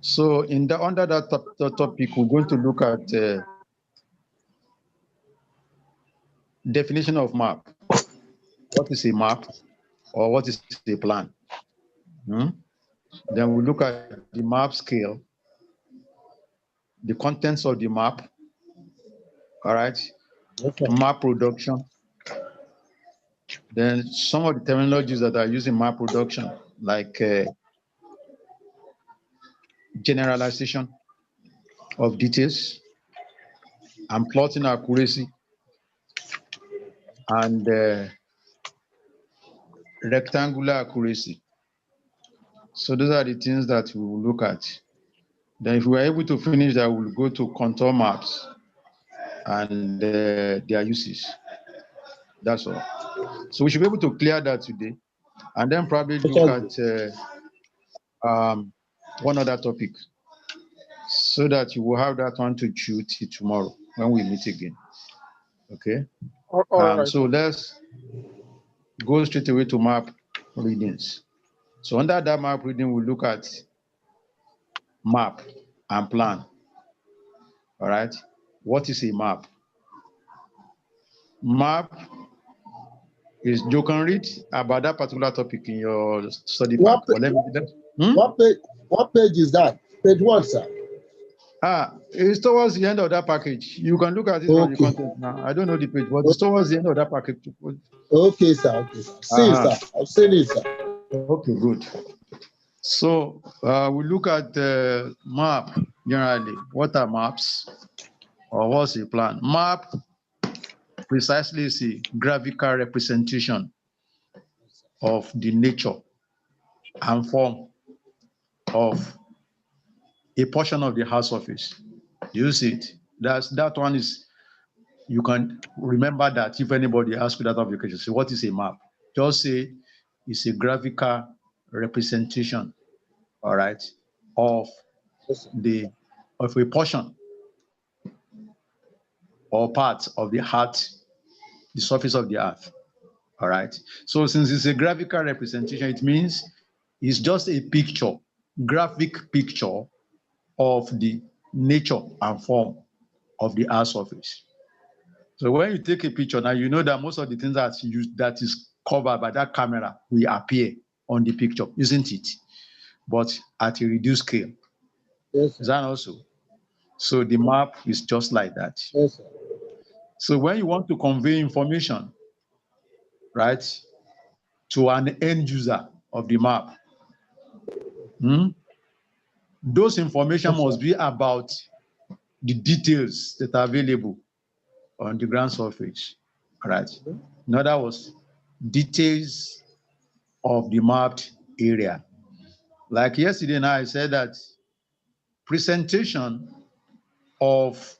So in the under that topic, we're going to look at definition of map. What is a map, or what is a plan? Then we look at the map scale, the contents of the map. All right. Okay. Map production. Then some of the terminologies that are used in map production, like generalization of details and plotting accuracy and rectangular accuracy. So those are the things that we will look at. Then if we are able to finish that, we'll go to contour maps and their uses. That's all. So we should be able to clear that today, and then probably look at one other topic, so that you will have that one to chew till tomorrow when we meet again. Okay. All right. So let's go straight away to map readings. So under that map reading, we'll look at map and plan. All right. What is a map? Map is, you can read about that particular topic in your study pack. What page is that? Page what, sir? It's towards the end of that package. You can look at it on the content now. I don't know the page, but it's towards the end of that package. Okay, sir. Okay, sir. See, sir. I've seen it, sir. Okay, good. So we look at the map generally. What are maps, or what's a plan? Map precisely is a graphical representation of the nature and form of a portion of the house surface. You see it? That one is, you can remember that if anybody asks you that application, say, what is a map? Just say it's a graphical representation, all right, of a portion or part of the earth, the surface of the earth. All right. So since it's a graphical representation, it means it's just a picture, graphic picture of the nature and form of the earth surface. So when you take a picture, now you know that most of the things that is covered by that camera will appear on the picture, isn't it? But at a reduced scale. Yes, sir. Is that also? So the map is just like that. Yes, sir. So when you want to convey information, right, to an end user of the map, those information must be about the details that are available on the ground surface, right? In other words, details of the mapped area. Like yesterday now, I said that presentation of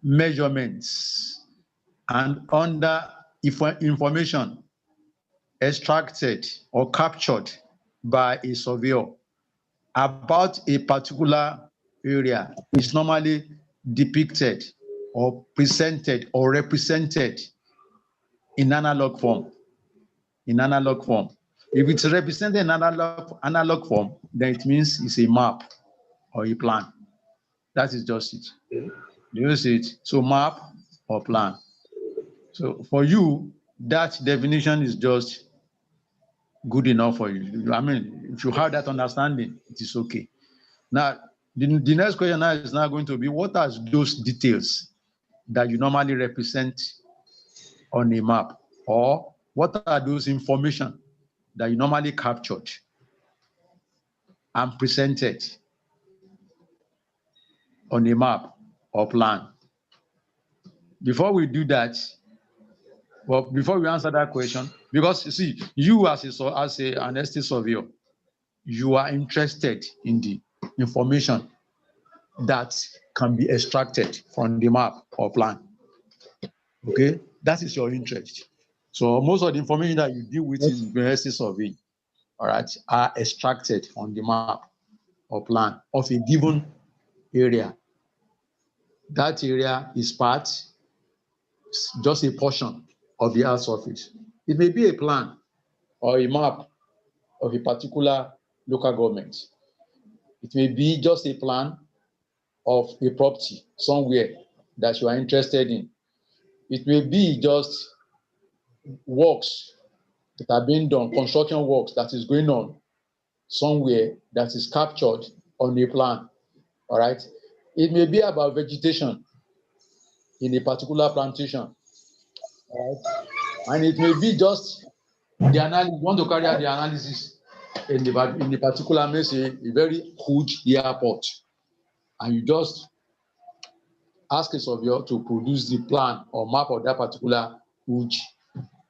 measurements and under information extracted or captured by a surveyor about a particular area is normally depicted or presented or represented in analog form. In analog form. If it's represented in analog form, then it means it's a map or a plan. That is just it. You see it? So map or plan. So for you, that definition is just good enough for you. I mean, if you have that understanding, it is okay. Now, the next question now is now going to be, what are those details that you normally represent on a map? Or what are those information that you normally captured and presented on a map or plan? Before we do that, well, before we answer that question, because you see, you as an estate surveyor, you are interested in the information that can be extracted from the map or plan. Okay, that is your interest. So most of the information that you deal with in estate surveying, all right, are extracted on the map or plan of a given area. That area is just a portion of the earth surface. It may be a plan or a map of a particular local government. It may be just a plan of a property somewhere that you are interested in. It may be just works that are being done, construction works that is going on somewhere that is captured on a plan. All right. It may be about vegetation in a particular plantation. All right. And it may be just the analysis. You want to carry out the analysis in the particular, may say, a very huge airport, and you just ask a surveyor to produce the plan or map of that particular huge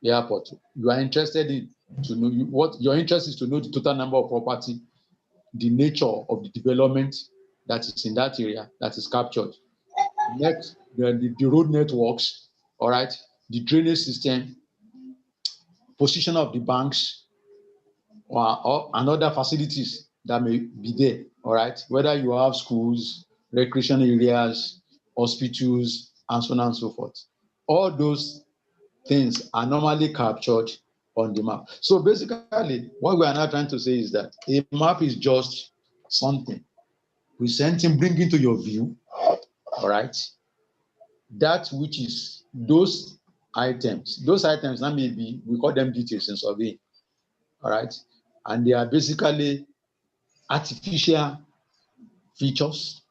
airport. You are interested in to know what your interest is, to know the total number of property, the nature of the development that is in that area that is captured. Next, the road networks, all right, the drainage system, position of the banks, and other facilities that may be there, all right, whether you have schools, recreation areas, hospitals, and so on and so forth. All those things are normally captured on the map. So basically, what we are now trying to say is that a map is just something presenting, bringing to your view, all right, that which is those items. Those items that may be, we call them details in surveying, all right, and they are basically artificial features,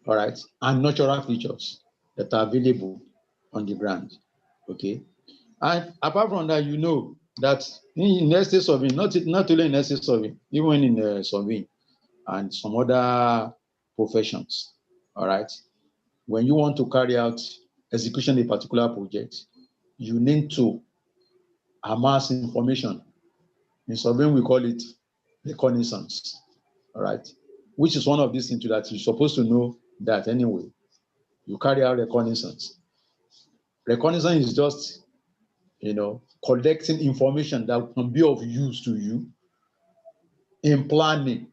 all right, and natural features that are available on the ground, okay. And apart from that, you know that in estate surveying, not only in estate surveying, even in surveying and some other professions, all right, when you want to carry out execution of a particular project, you need to amass information. In surveying, we call it reconnaissance, all right, which is one of these things that you're supposed to know that anyway. You carry out reconnaissance. Reconnaissance is just, collecting information that can be of use to you in planning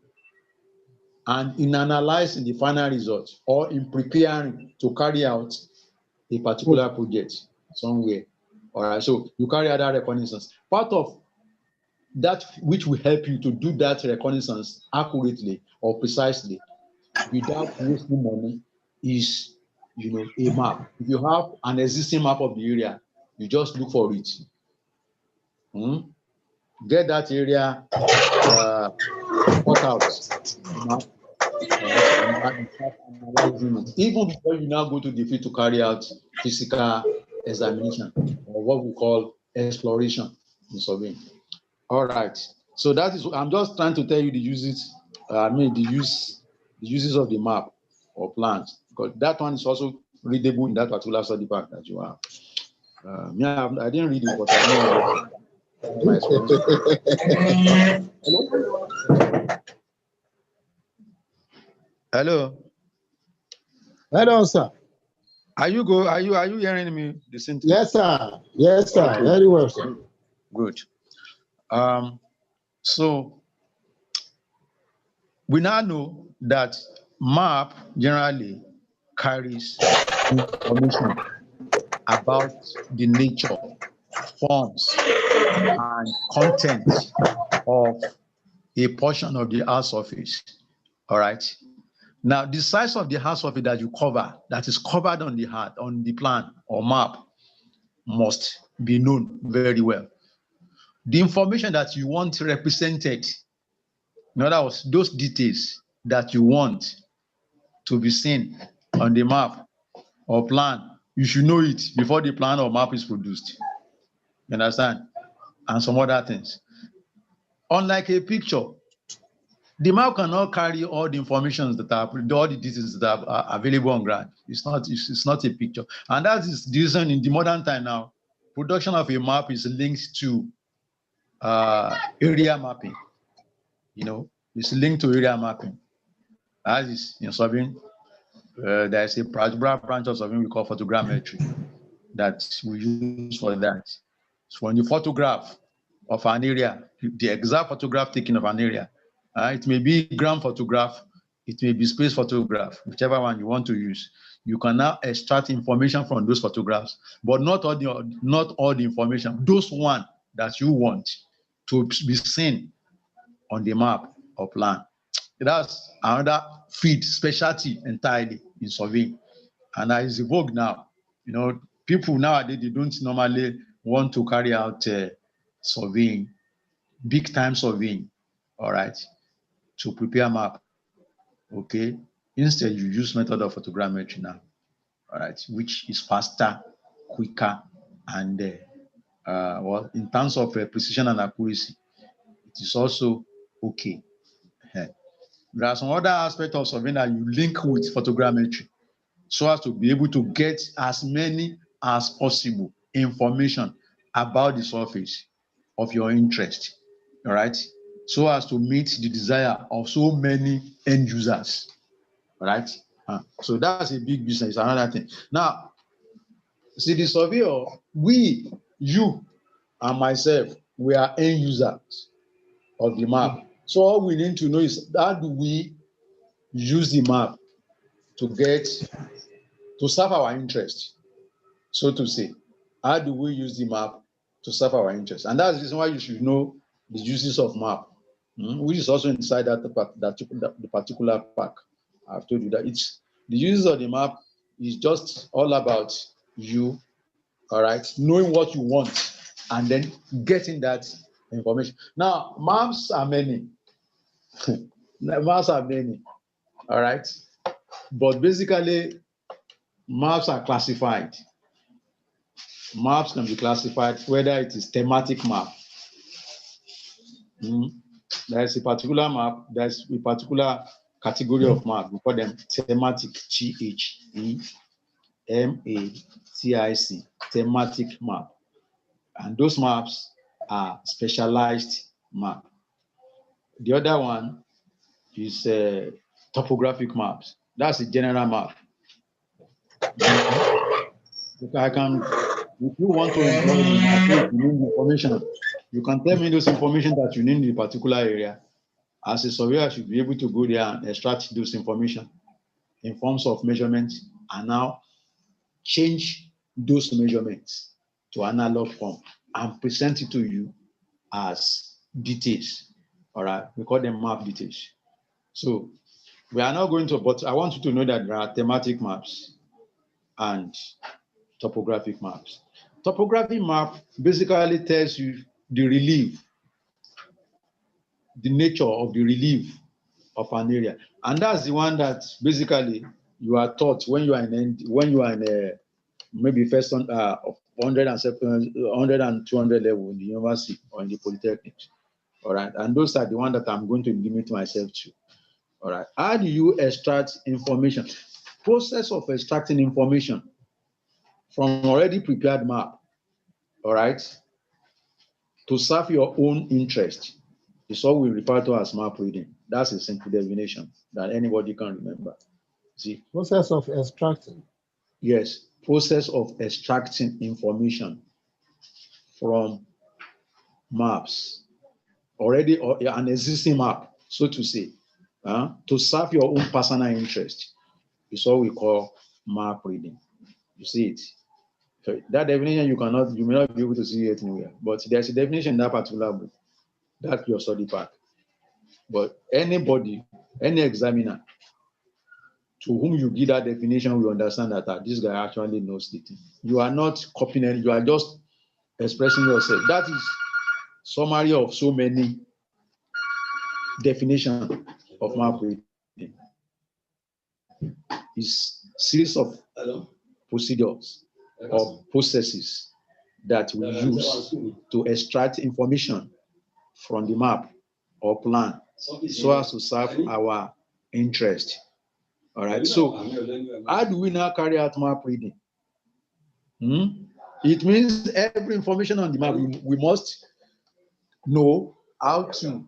and in analyzing the final result, or in preparing to carry out a particular project somewhere. All right, so you carry out that reconnaissance. Part of that which will help you to do that reconnaissance accurately or precisely without wasting money is, a map. If you have an existing map of the area, you just look for it. Get that area cut out. Even before you now go to the field to carry out physical examination, or what we call exploration in surveying. All right. So that is, I'm just trying to tell you the uses, the uses of the map or plans, because that one is also readable in that particular study pack that you have. I didn't read it, but I know my experience. Hello. Hello, sir. Are you hearing me? Yes, sir. Yes, sir. Okay. Very well, sir. Good. So we now know that map generally carries information about the nature, forms, and content of a portion of the earth surface. All right. Now, the size of the earth surface that you cover, that is covered on the plan or map, must be known very well. The information that you want represented, in other words, those details that you want to be seen on the map or plan, you should know it before the plan or map is produced. You understand? And some other things. Unlike a picture, the map cannot carry all the information that are, all the details that are available on ground. It's not a picture. And that is the reason in the modern time now, production of a map is linked to area mapping. It's linked to area mapping. As is in surveying, there's a particular branch of surveying we call photogrammetry that we use for that. So when you photograph of an area, the exact photograph taken of an area, it may be ground photograph, it may be space photograph, whichever one you want to use. You can now extract information from those photographs, but not all the information. Those one that you want to be seen on the map or plan. That's another field, specialty entirely in surveying. And that is evolved now. You know, people nowadays, they don't normally want to carry out surveying, big time surveying, all right, to prepare map. Okay. Instead, you use method of photogrammetry now, all right, which is faster, quicker, and well, in terms of precision and accuracy, it is also okay. There are some other aspects of surveying that you link with photogrammetry so as to be able to get as many as possible information about the surface of your interest, all right, so as to meet the desire of so many end users, all right. So that's a big business, another thing. Now, see, the surveyor, you and myself, we are end users of the map. So all we need to know is how do we use the map to serve our interest, so to say. How do we use the map to serve our interest? And that's the reason why you should know the uses of map, which is also inside the particular pack. I've told you that it's the uses of the map is just all about you, all right, knowing what you want and then getting that information. Now, maps are many. Maps are many, all right, but basically maps are classified. Maps can be classified whether it is thematic map. There's a particular map, there's a particular category of map. We call them thematic, Thematic, thematic map. And those maps are specialized map. The other one is topographic maps. That's a general map. If you want to employ information, you can tell me those information that you need in a particular area. As a surveyor, I should be able to go there and extract those information in forms of measurements and now change those measurements to analog form and present it to you as details. All right, we call them map details. So we are not going to, but I want you to know that there are thematic maps and topographic maps. Topographic map basically tells you the relief, the nature of the relief of an area, and that's the one that basically you are taught when you are in maybe first 100 and 200 level in the university or in the polytechnic. All right, and those are the one that I'm going to limit myself to. All right, how do you extract information? Process of extracting information from already prepared map, all right, to serve your own interest is what we refer to as map reading. That's a simple definition that anybody can remember. See, process of extracting. Yes, process of extracting information from maps, already or an existing map, so to say, to serve your own personal interest is what we call map reading. You see it. So that definition you may not be able to see it anywhere, but there's a definition in that particular book. That's your study pack. But anybody, any examiner to whom you give that definition will understand that this guy actually knows the thing. You are not copying it, you are just expressing yourself. That is summary of so many definitions of map reading. It's series of procedures or processes that we use to extract information from the map or plan so as to serve our interest. All right, so how do we now carry out map reading? It means every information on the map, we must know how to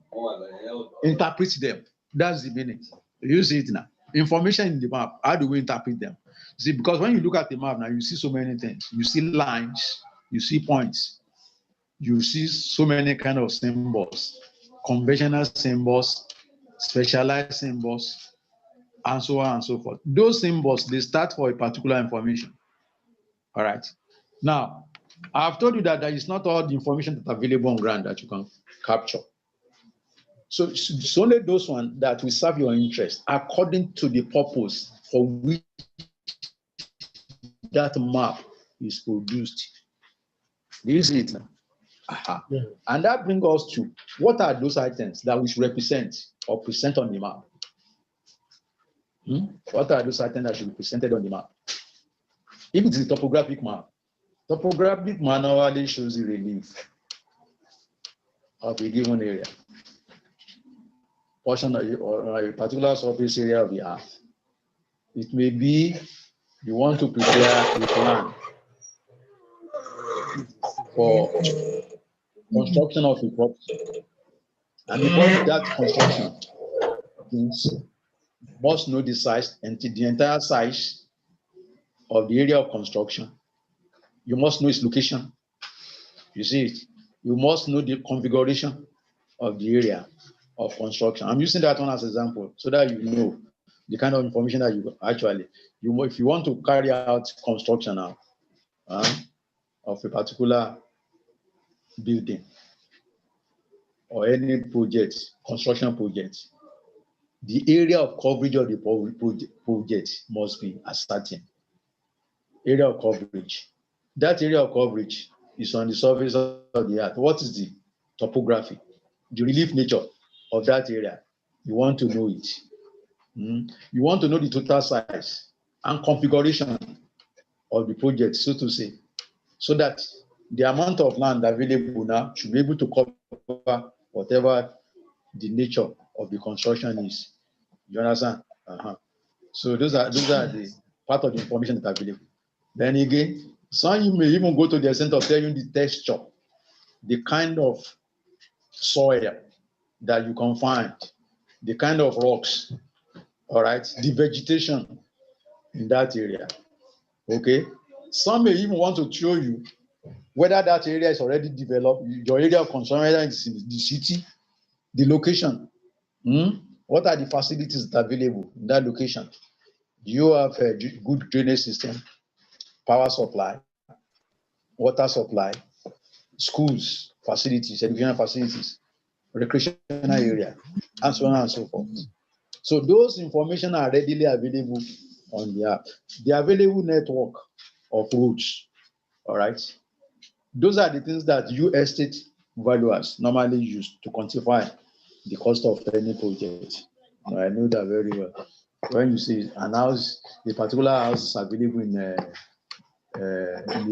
interpret them. That's the meaning. You see it now. Information in the map, how do we interpret them? See, because when you look at the map now, you see so many things. You see lines, you see points, you see so many kind of symbols, conventional symbols, specialized symbols, and so on and so forth. Those symbols, they start for a particular information. All right. Now, I've told you that there is not all the information that's available on ground that you can capture. So it's only those ones that will serve your interest according to the purpose for which that map is produced. Do you see it now? Yeah. And that brings us to what are those items that we should represent or present on the map? What are those items that should be presented on the map? If it's a topographic map normally shows the relief of a given area, portion of or a particular surface area of the earth. It may be you want to prepare a plan for construction of a property, and before that construction, you must know the size and the entire size of the area of construction. You must know its location. You see it. You must know the configuration of the area of construction. I'm using that one as an example so that you know the kind of information that you actually, if you want to carry out construction now of a particular building or any project, construction project, the area of coverage of the project must be ascertained. Area of coverage. That area of coverage is on the surface of the earth. What is the topography, the relief nature of that area? You want to know it. You want to know the total size and configuration of the project, so to say, so that the amount of land available now should be able to cover whatever the nature of the construction is. You understand? So those are the part of the information that are available. Then again, some you may even go to the extent of telling the texture, the kind of soil that you can find, the kind of rocks, all right, the vegetation in that area. Okay. Some may even want to show you whether that area is already developed, your area of concern, whether it's in the city, the location. What are the facilities that are available in that location? Do you have a good drainage system, power supply, water supply, schools, facilities, educational facilities, recreational area, and so on and so forth? So those information are readily available on the app. The available network of roads, all right? Those are the things that you estate valuers normally use to quantify the cost of any project. I know that very well. When you see an house, a particular house is available in the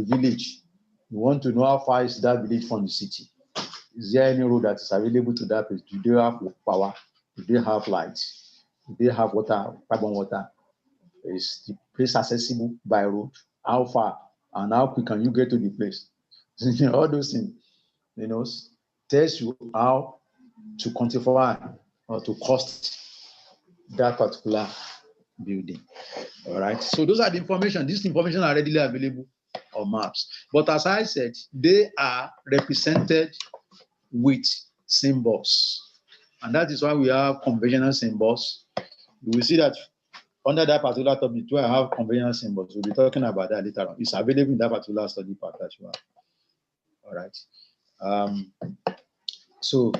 village, you want to know how far is that village from the city. Is there any road that is available to that place? Do they have power? Do they have lights? Do they have water, carbon water? Is the place accessible by road? How far and how quick can you get to the place? All those things, tells you how to quantify or to cost that particular building. All right. So those are the information. These information are readily available on maps. But as I said, they are represented with symbols. And that is why we have conventional symbols. You will see that under that particular topic, where I have conventional symbols. We'll be talking about that later on. It's available in that particular study part that you have. All right. So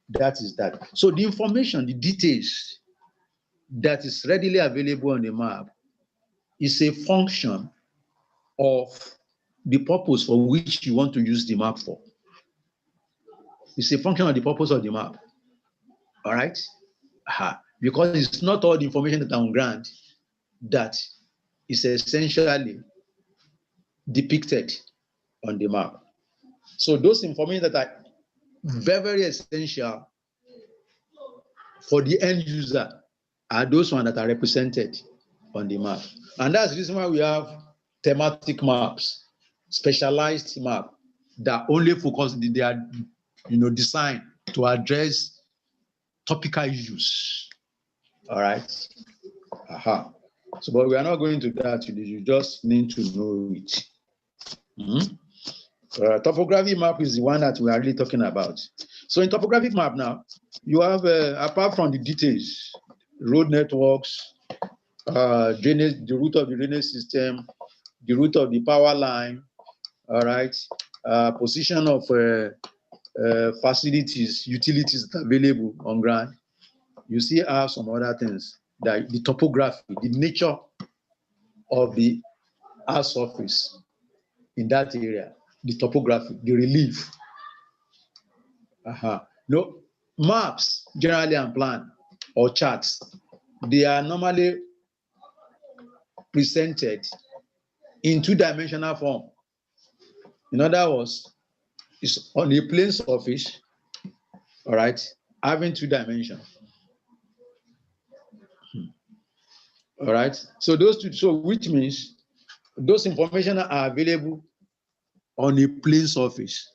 that is that. So the information, the details that is readily available on the map is a function of the purpose for which you want to use the map for. It's a function of the purpose of the map. All right? Because it's not all the information that are on ground that is essentially depicted on the map. So those information that are very, very essential for the end user are those ones that are represented on the map. And that's the reason why we have thematic maps, specialized map that only focus, they are designed to address topical issues. All right. So, but we are not going to that today. You just need to know it. Topography map is the one that we are really talking about. So in topographic map now, you have, apart from the details, road networks, drainage, the route of the drainage system, the route of the power line, all right, position of facilities, utilities that are available on ground. You see have some other things, like the topography, the nature of the earth surface in that area, the topography, the relief. No, maps generally and plan or charts, they are normally presented in two-dimensional form. In other words, it's on a plane surface, all right, having two dimensions. All right. So those two, so which means those information are available on a plane surface.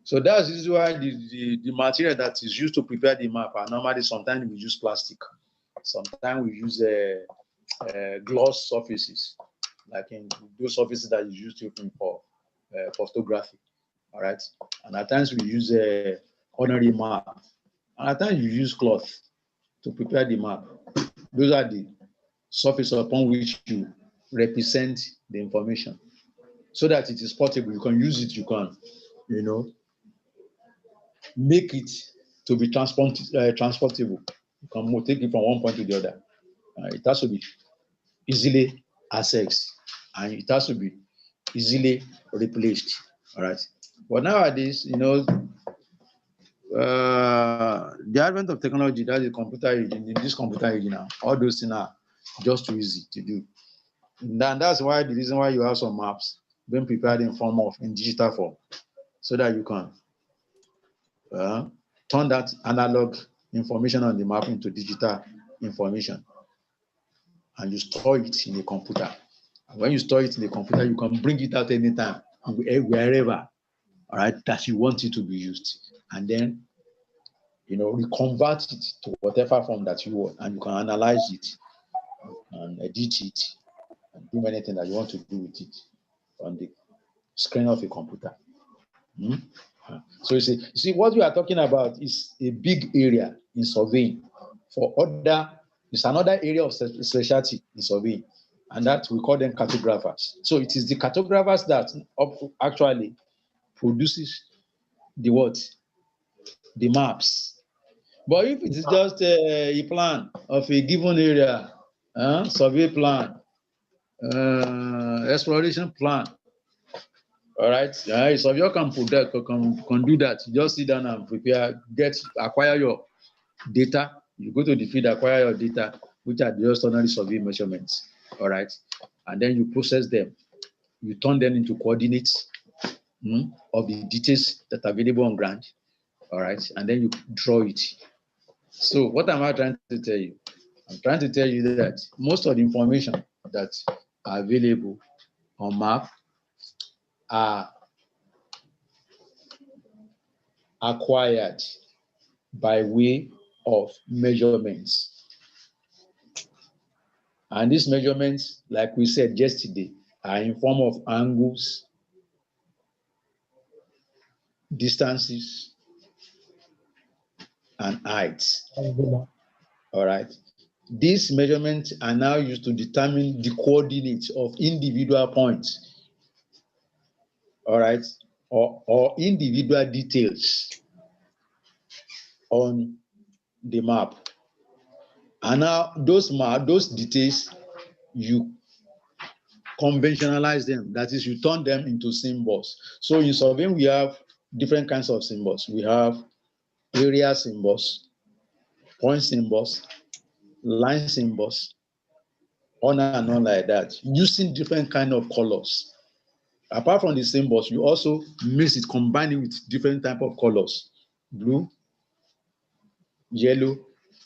So that's why the material that is used to prepare the map are normally, sometimes we use plastic, sometimes we use gloss surfaces, like in those surfaces that is used for photography. All right. And at times we use ordinary map. And at times you use cloth to prepare the map. Those are the surface upon which you represent the information, so that it is portable. You can use it. You can, make it to be transportable. You can take it from one point to the other. It has to be easily accessed, and it has to be easily replaced. All right. But nowadays, the advent of technology, that is computer age, in this computer age now, all those things are just too easy to do. And that's why the reason why you have some maps being prepared in digital form, so that you can turn that analog information on the map into digital information, and you store it in a computer. And when you store it in the computer, you can bring it out anytime, wherever, all right, that you want it to be used, and then reconvert it to whatever form that you want, and you can analyze it and edit it and do anything that you want to do with it on the screen of a computer. So you see, what we are talking about is a big area in surveying. It's another area of specialty in surveying, and that we call them cartographers. So it is the cartographers that actually produces the maps. But if it is just a plan of a given area, survey plan, exploration plan, all right, a surveyor can do that. You just sit down and prepare, acquire your data. You go to the field, acquire your data, which are just ordinary survey measurements, all right, and then you process them. You turn them into coordinates of the details that are available on ground, all right, and then you draw it. So what am I trying to tell you? I'm trying to tell you that most of the information that are available on map are acquired by way of measurements. And these measurements, like we said yesterday, are in form of angles, distances, and heights. All right. These measurements are now used to determine the coordinates of individual points, all right, or individual details on the map. And now those details, you conventionalize them. That is, you turn them into symbols. So in surveying, we have different kinds of symbols. We have area symbols, point symbols, line symbols, on and on like that, using different kind of colors. Apart from the symbols, you also mix it, combine it with different type of colors: blue, yellow,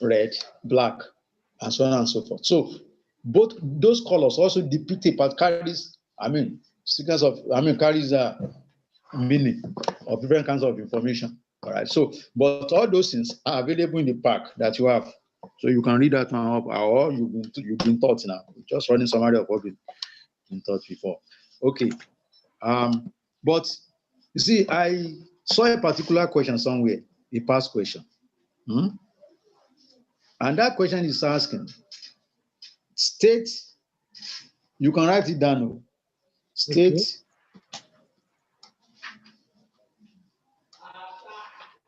red, black, and so on and so forth. So both those colors also depict carries a meaning of different kinds of information. All right. So, but all those things are available in the pack that you have. So you can read that one up, or you've been taught now. Just running summary of what we've been taught before. Okay. But you see, I saw a particular question somewhere, a past question. And that question is asking, state, you can write it down. State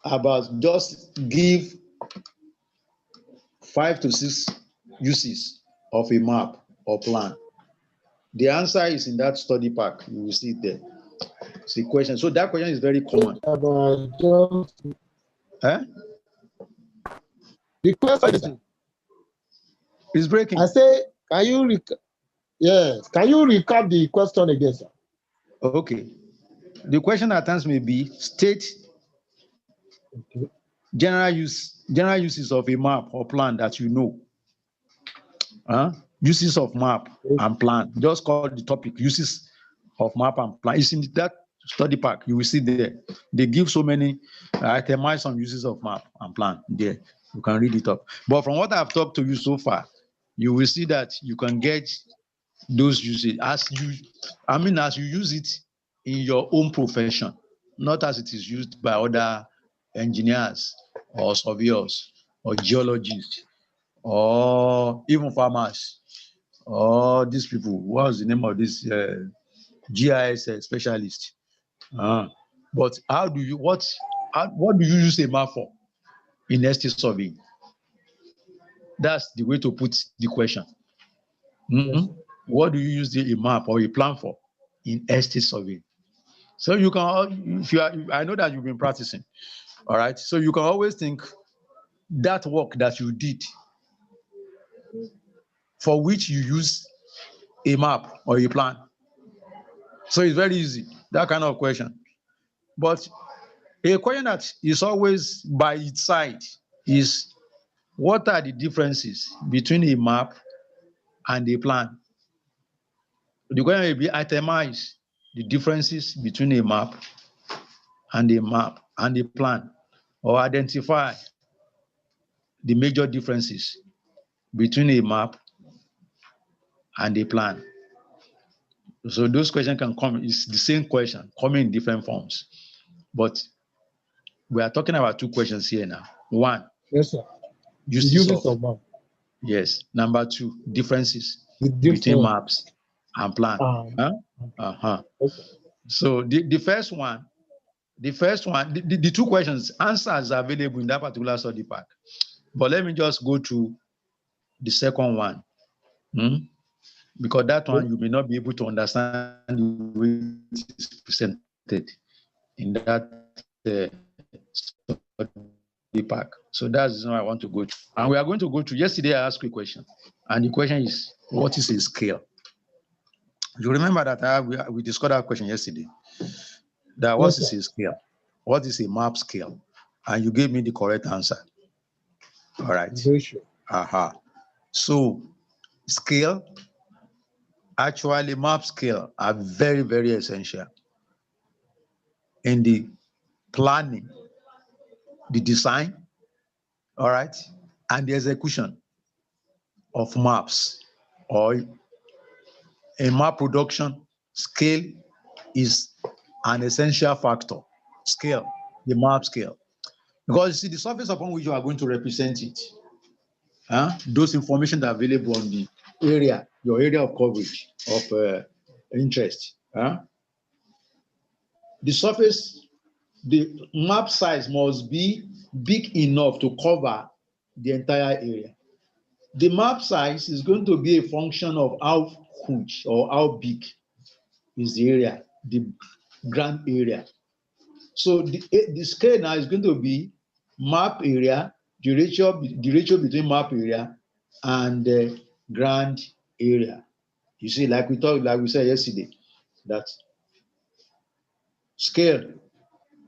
about just give 5 to 6 uses of a map or plan? The answer is in that study pack. You will see it there. It's a question. So that question is very common. Eh? The question is breaking. I say, can you recap the question again, sir? Okay. The question at times may be state general uses of a map or plan that you know. Uses of map and plan. Just call the topic uses of map and plan. It's in that study pack. You will see there. They give so many itemize some uses of map and plan there. You can read it up. But from what I've talked to you so far, you will see that you can get those uses as you use it in your own profession, not as it is used by other engineers or surveyors or geologists or even farmers or these people. What's the name of this GIS specialist? But what do you use a map for in estate surveying? That's the way to put the question. Yes. What do you use a map or a plan for in estate surveying? So you can, I know that you've been practicing, all right? So you can always think that work that you did for which you use a map or a plan. So it's very easy, that kind of question. But a question that is always by its side is, what are the differences between a map and a plan? The question will be itemize the differences between a map and a plan, or identify the major differences between a map and a plan. So those questions can come, it's the same question, coming in different forms. But we are talking about 2 questions here now. 1. Yes, sir. Uses of map. Yes. Number 2, differences between maps and plan. Okay. So the first one, the 2 questions, answers are available in that particular study pack. But let me just go to the second one. Because that one you may not be able to understand the way it is presented in that study pack. So that's the one I want to go to. And we are going to go to, yesterday I asked you a question. And the question is, what is a scale? You remember that we discussed that question yesterday. That what is a scale? What is a map scale? And you gave me the correct answer. All right. So scale, actually map scale are very, very essential in the planning, the design, all right, and the execution of maps or a map production. Scale is an essential factor. Scale, the map scale. Because you see, the surface upon which you are going to represent it, those information that are available on the area, your area of coverage, of interest. The surface, the map size must be big enough to cover the entire area. The map size is going to be a function of how huge or how big is the area, the grand area. So the scale now is going to be map area, the ratio between map area and the grand area. You see, like we said yesterday, that scale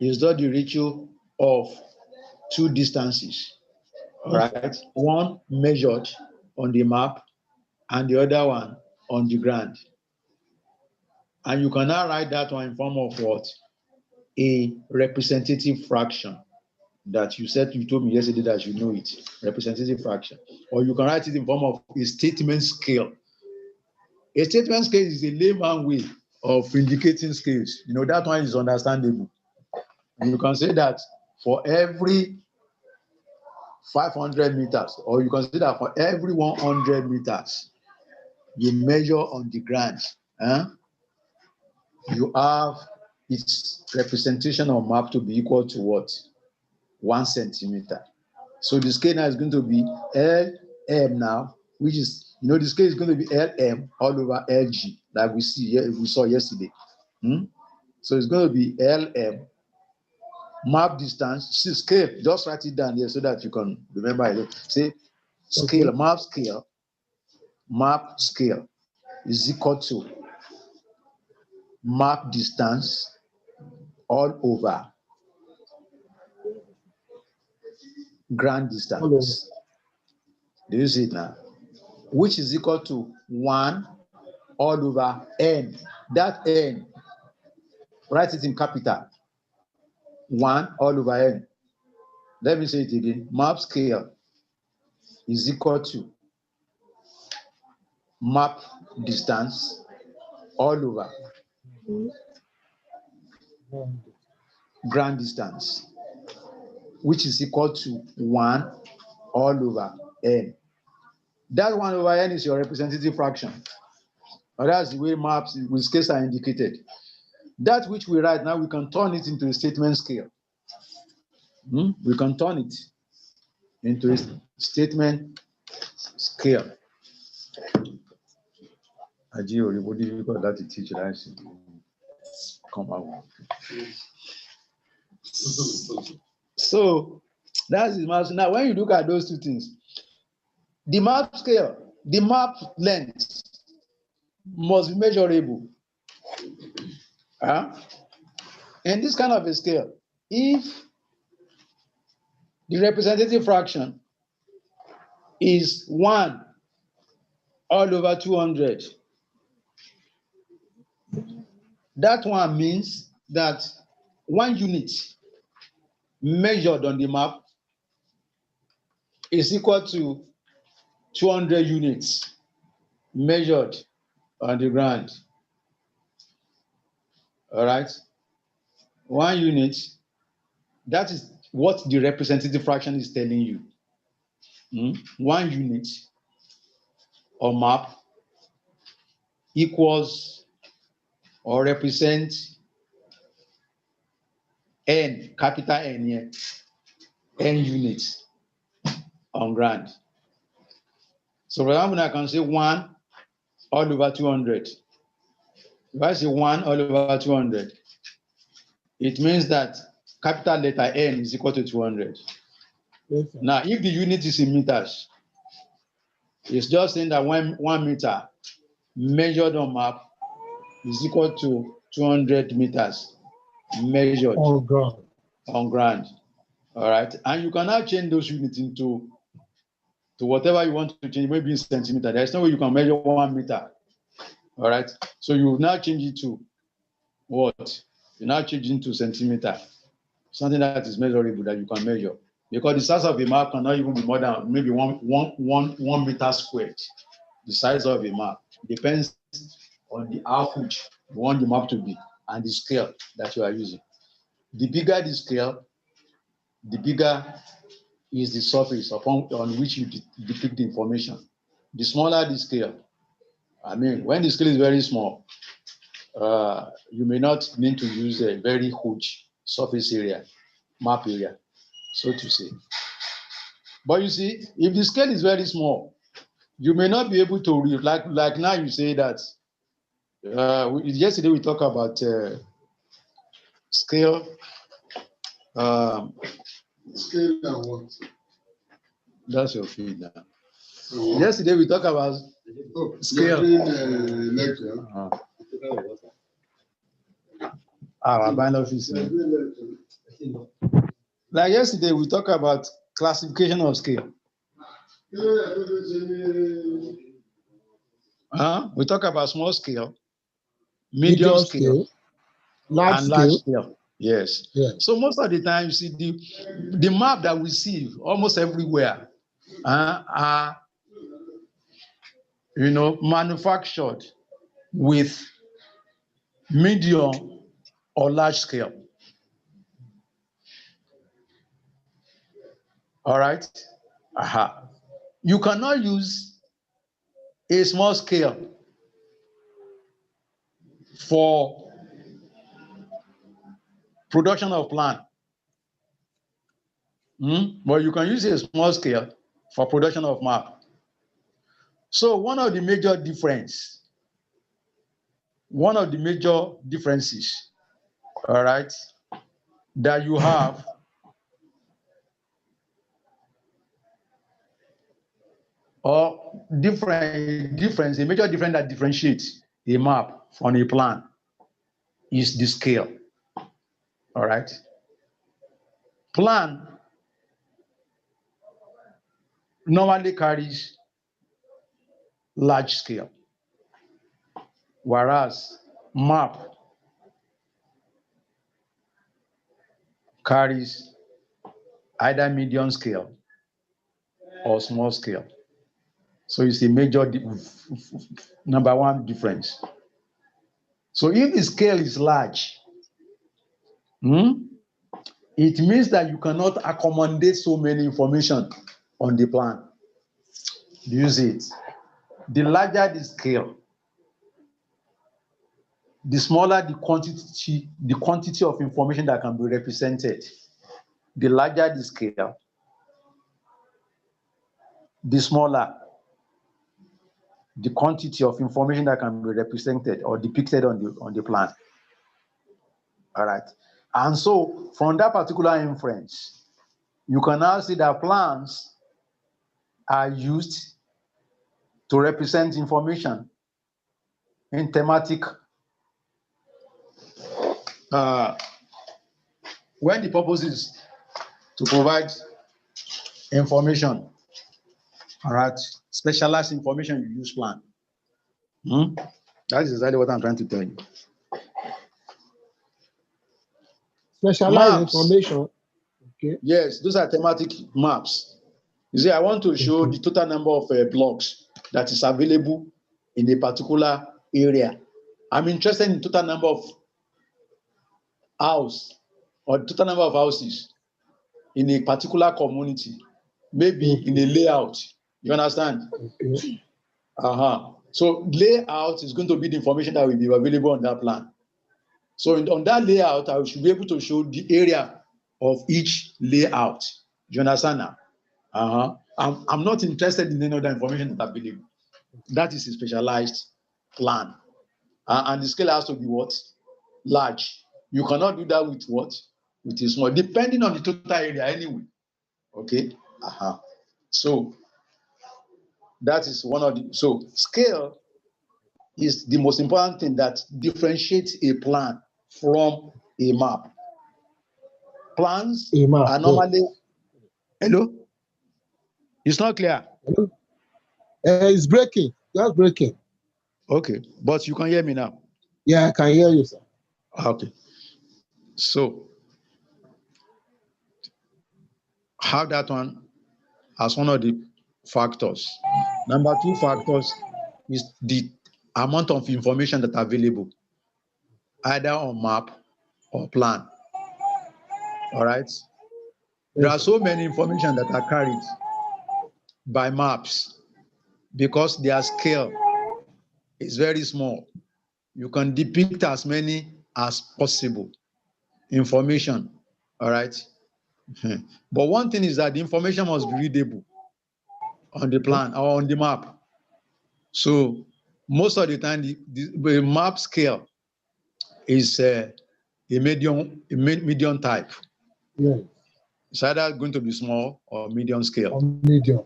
is not the ratio of 2 distances, all right? One measured on the map and the other one on the ground. And you can now write that one in form of what? A representative fraction that you told me yesterday that you know it, representative fraction. Or you can write it in form of a statement scale. A statement scale is a layman way of indicating scales. You know, that one is understandable. And you can say that for every 500 meters, or you can say that for every 100 meters, you measure on the ground, you have its representation on map to be equal to what? 1 centimeter. So the scale now is going to be LM now, which is, the scale is going to be LM all over LG, like we saw yesterday. So it's going to be LM, map distance, see scale, just write it down here so that you can remember it. Say scale, okay. Map scale is equal to map distance all over ground distance. Do you see it now? Which is equal to 1 all over N. That N, write it in capital. 1 all over N. Let me say it again. Map scale is equal to map distance all over ground distance, which is equal to 1 all over N. That 1 over N is your representative fraction. Or that's the way maps with scales are indicated. That which we write now, we can turn it into a statement scale. We can turn it into a statement scale. What difficult that to teach that come out. So that's the map. Now, when you look at those two things, the map scale, the map length must be measurable. In this kind of a scale, if the representative fraction is 1 all over 200, that one means that 1 unit measured on the map is equal to 200 units measured on the ground. All right? 1 unit, that is what the representative fraction is telling you. 1 unit on map equals or represents N, capital N here, N units on ground. So for example, I can say 1 all over 200. If I say 1 all over 200, it means that capital letter N is equal to 200. Now, if the unit is in meters, it's just saying that 1 meter measured on map is equal to 200 meters measured on ground. All right, and you can now change those units into whatever you want to change, maybe in centimeter. There's no way you can measure 1 meter. All right, so you now change it to what? You now change it to centimeter, something that is measurable that you can measure. Because the size of a map cannot even be more than maybe one meter squared. The size of a map depends on the output you want the map to be and the scale that you are using. The bigger the scale, the bigger is the surface on which you depict the information. The smaller the scale, when the scale is very small, you may not need to use a very huge surface area, map area, so to say. But you see, if the scale is very small, you may not be able to read. Like now you say that, yesterday we talked about scale. Scale and what? That's your feed now. Yesterday we talked about scale. Our band office. Like yesterday we talked about classification of scale. We talk about small scale, medium scale, and large scale. Yes. So most of the time, you see the map that we see almost everywhere are manufactured with medium or large scale. All right. You cannot use a small scale for production of plan. But you can use a small scale for production of map. So one of the major differences, all right, that you have or a major difference that differentiates a map from a plan is the scale. All right. Plan normally carries large scale, whereas map carries either medium scale or small scale. So it's a major number one difference. So if the scale is large, it means that you cannot accommodate so many information on the plan. Do you see it? The larger the scale, the smaller the quantity of information that can be represented. The larger the scale, the smaller the quantity of information that can be represented or depicted on the plan. All right. And so from that particular inference, you can now see that plans are used to represent information in thematic when the purpose is to provide information, all right, specialized information, you use plan. That is exactly what I'm trying to tell you. Specialized information. Okay. Yes, those are thematic maps. You see, I want to show the total number of blocks that is available in a particular area. I'm interested in the total number of house or total number of houses in a particular community, maybe in a layout. You understand? Okay. So layout is going to be the information that will be available on that plan. So on that layout, I should be able to show the area of each layout. Do you understand now? I'm not interested in any other information that is available. That is a specialized plan. And the scale has to be what? Large. You cannot do that with what? With a small, depending on the total area anyway. Okay? So that is one of the, so scale is the most important thing that differentiates a plan from a map. Plans are normally, hello? It's not clear. Hello? It's breaking. Just breaking. Okay, but you can hear me now. Yeah, I can hear you, sir. Okay. So have that one as one of the factors. Number two factors is the amount of information that are available, either on map or plan. All right. There are so many information that are carried by maps because their scale is very small. You can depict as many as possible information. All right. But one thing is that the information must be readable on the plan or on the map. So most of the time, the map scale is a medium type. Yes. It's either going to be small or medium scale. Medium.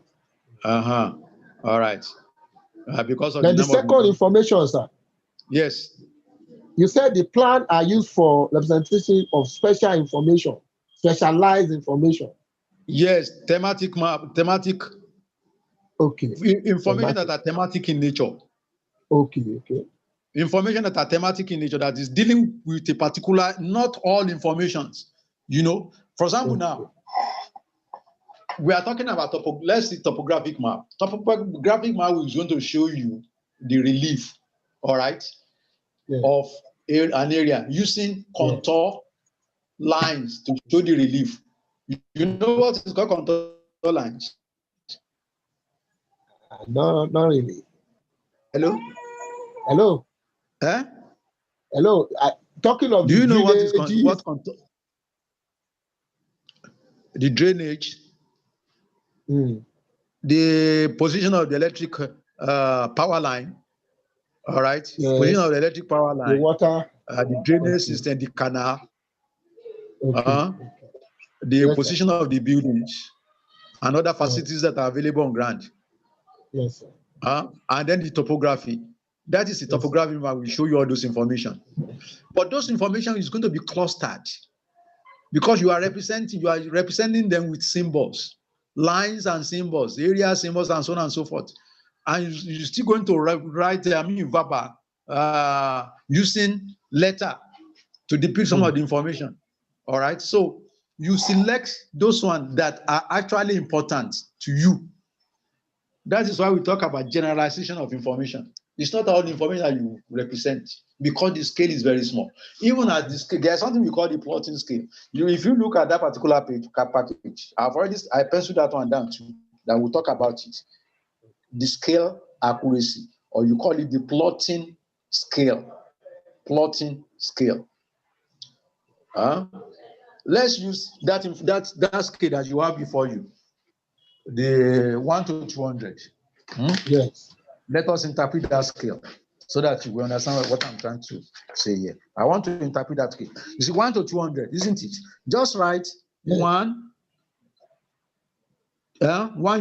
All right. Because of then the second information, sir. Yes. You said the plan are used for representation of special information, specialized information. Yes, thematic map, thematic. Okay. Information that are thematic in nature. Okay. Information that are thematic in nature, that is dealing with a particular, not all informations. You know, for example, now we are talking about let's see topographic map. Topographic map is going to show you the relief, all right, of an area using contour lines to show the relief. You know what is called contour lines? No, not really. Hello? Eh? Hello. Talking of do you know what is what contour? the drainage, the position of the electric power line. All right, yes. Position of the electric power line, the water, the drainage system, the canal, okay. the Yes, position of the buildings, and other facilities that are available on ground. Yes, sir. And then the topography. That is the topography map. Will show you all those information. But those information is going to be clustered because you are representing them with symbols, lines and symbols, area symbols, and so on and so forth. And you're still going to write verbal using letter to depict some of the information. All right. So you select those ones that are actually important to you. That is why we talk about generalization of information. It's not all the information that you represent because the scale is very small. Even at the scale, there's something we call the plotting scale. If you look at that particular package, I penciled that one down too, that we'll talk about it. The scale accuracy, or you call it the plotting scale. Plotting scale. Let's use that scale that you have before you. The 1 to 200. Yes. Let us interpret that scale so that you will understand what I'm trying to say here. I want to interpret that scale. You see, 1 to 200, isn't it? Just write 1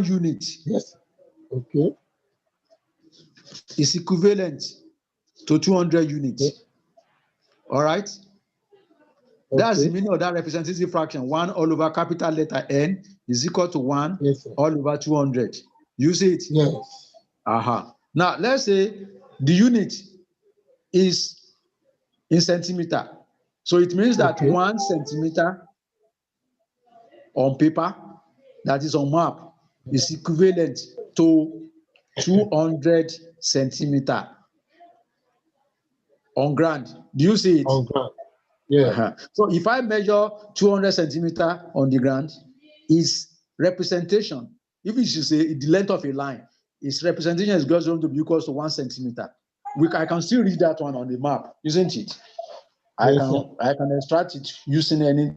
unit. Yes. Okay. Is equivalent to 200 units. Okay. All right. Okay. That's the meaning of that representative fraction. 1 all over capital letter N is equal to 1 all over 200. You see it? Yes. Now, let's say the unit is in centimeter. So it means that 1 centimeter on paper, that is on map, is equivalent to 200 centimeter on ground. Do you see it? On ground. Yeah. So if I measure 200 centimeter on the ground, is representation. If you should say the length of a line, its representation is going to be equal to 1 centimeter. I can still read that one on the map, isn't it? I can extract it using any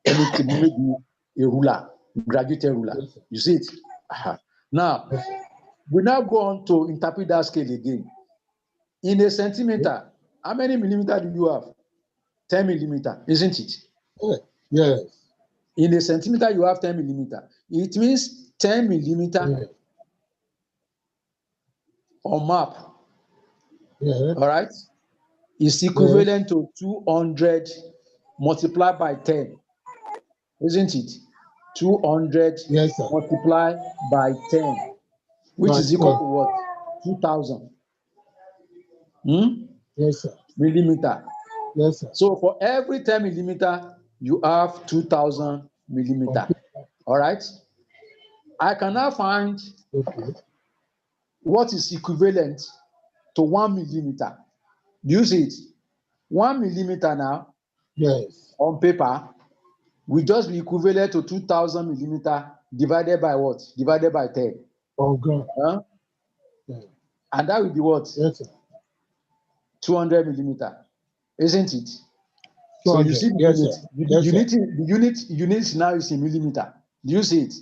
maybe a ruler, graduated ruler. You see it? Now, we now go on to interpret that scale again. In a centimeter, how many millimeter do you have? 10 millimeter, isn't it? Yes. In a centimeter, you have 10 millimeter. It means 10 millimeter on map. All right, is equivalent to 200 multiplied by 10, isn't it? 200 multiplied by 10, which is equal to what? 2,000 millimeter. Yes, sir. So for every 10 millimeter, you have 2,000 millimeter. All right. I can now find what is equivalent to 1 millimeter. Do you see it? 1 millimeter now, on paper, will just be equivalent to 2,000 millimeter divided by what? Divided by 10. Oh, God. And that will be what? Yes, sir. 200 millimeter, isn't it? So you see the unit now is in millimeter. Do you see it?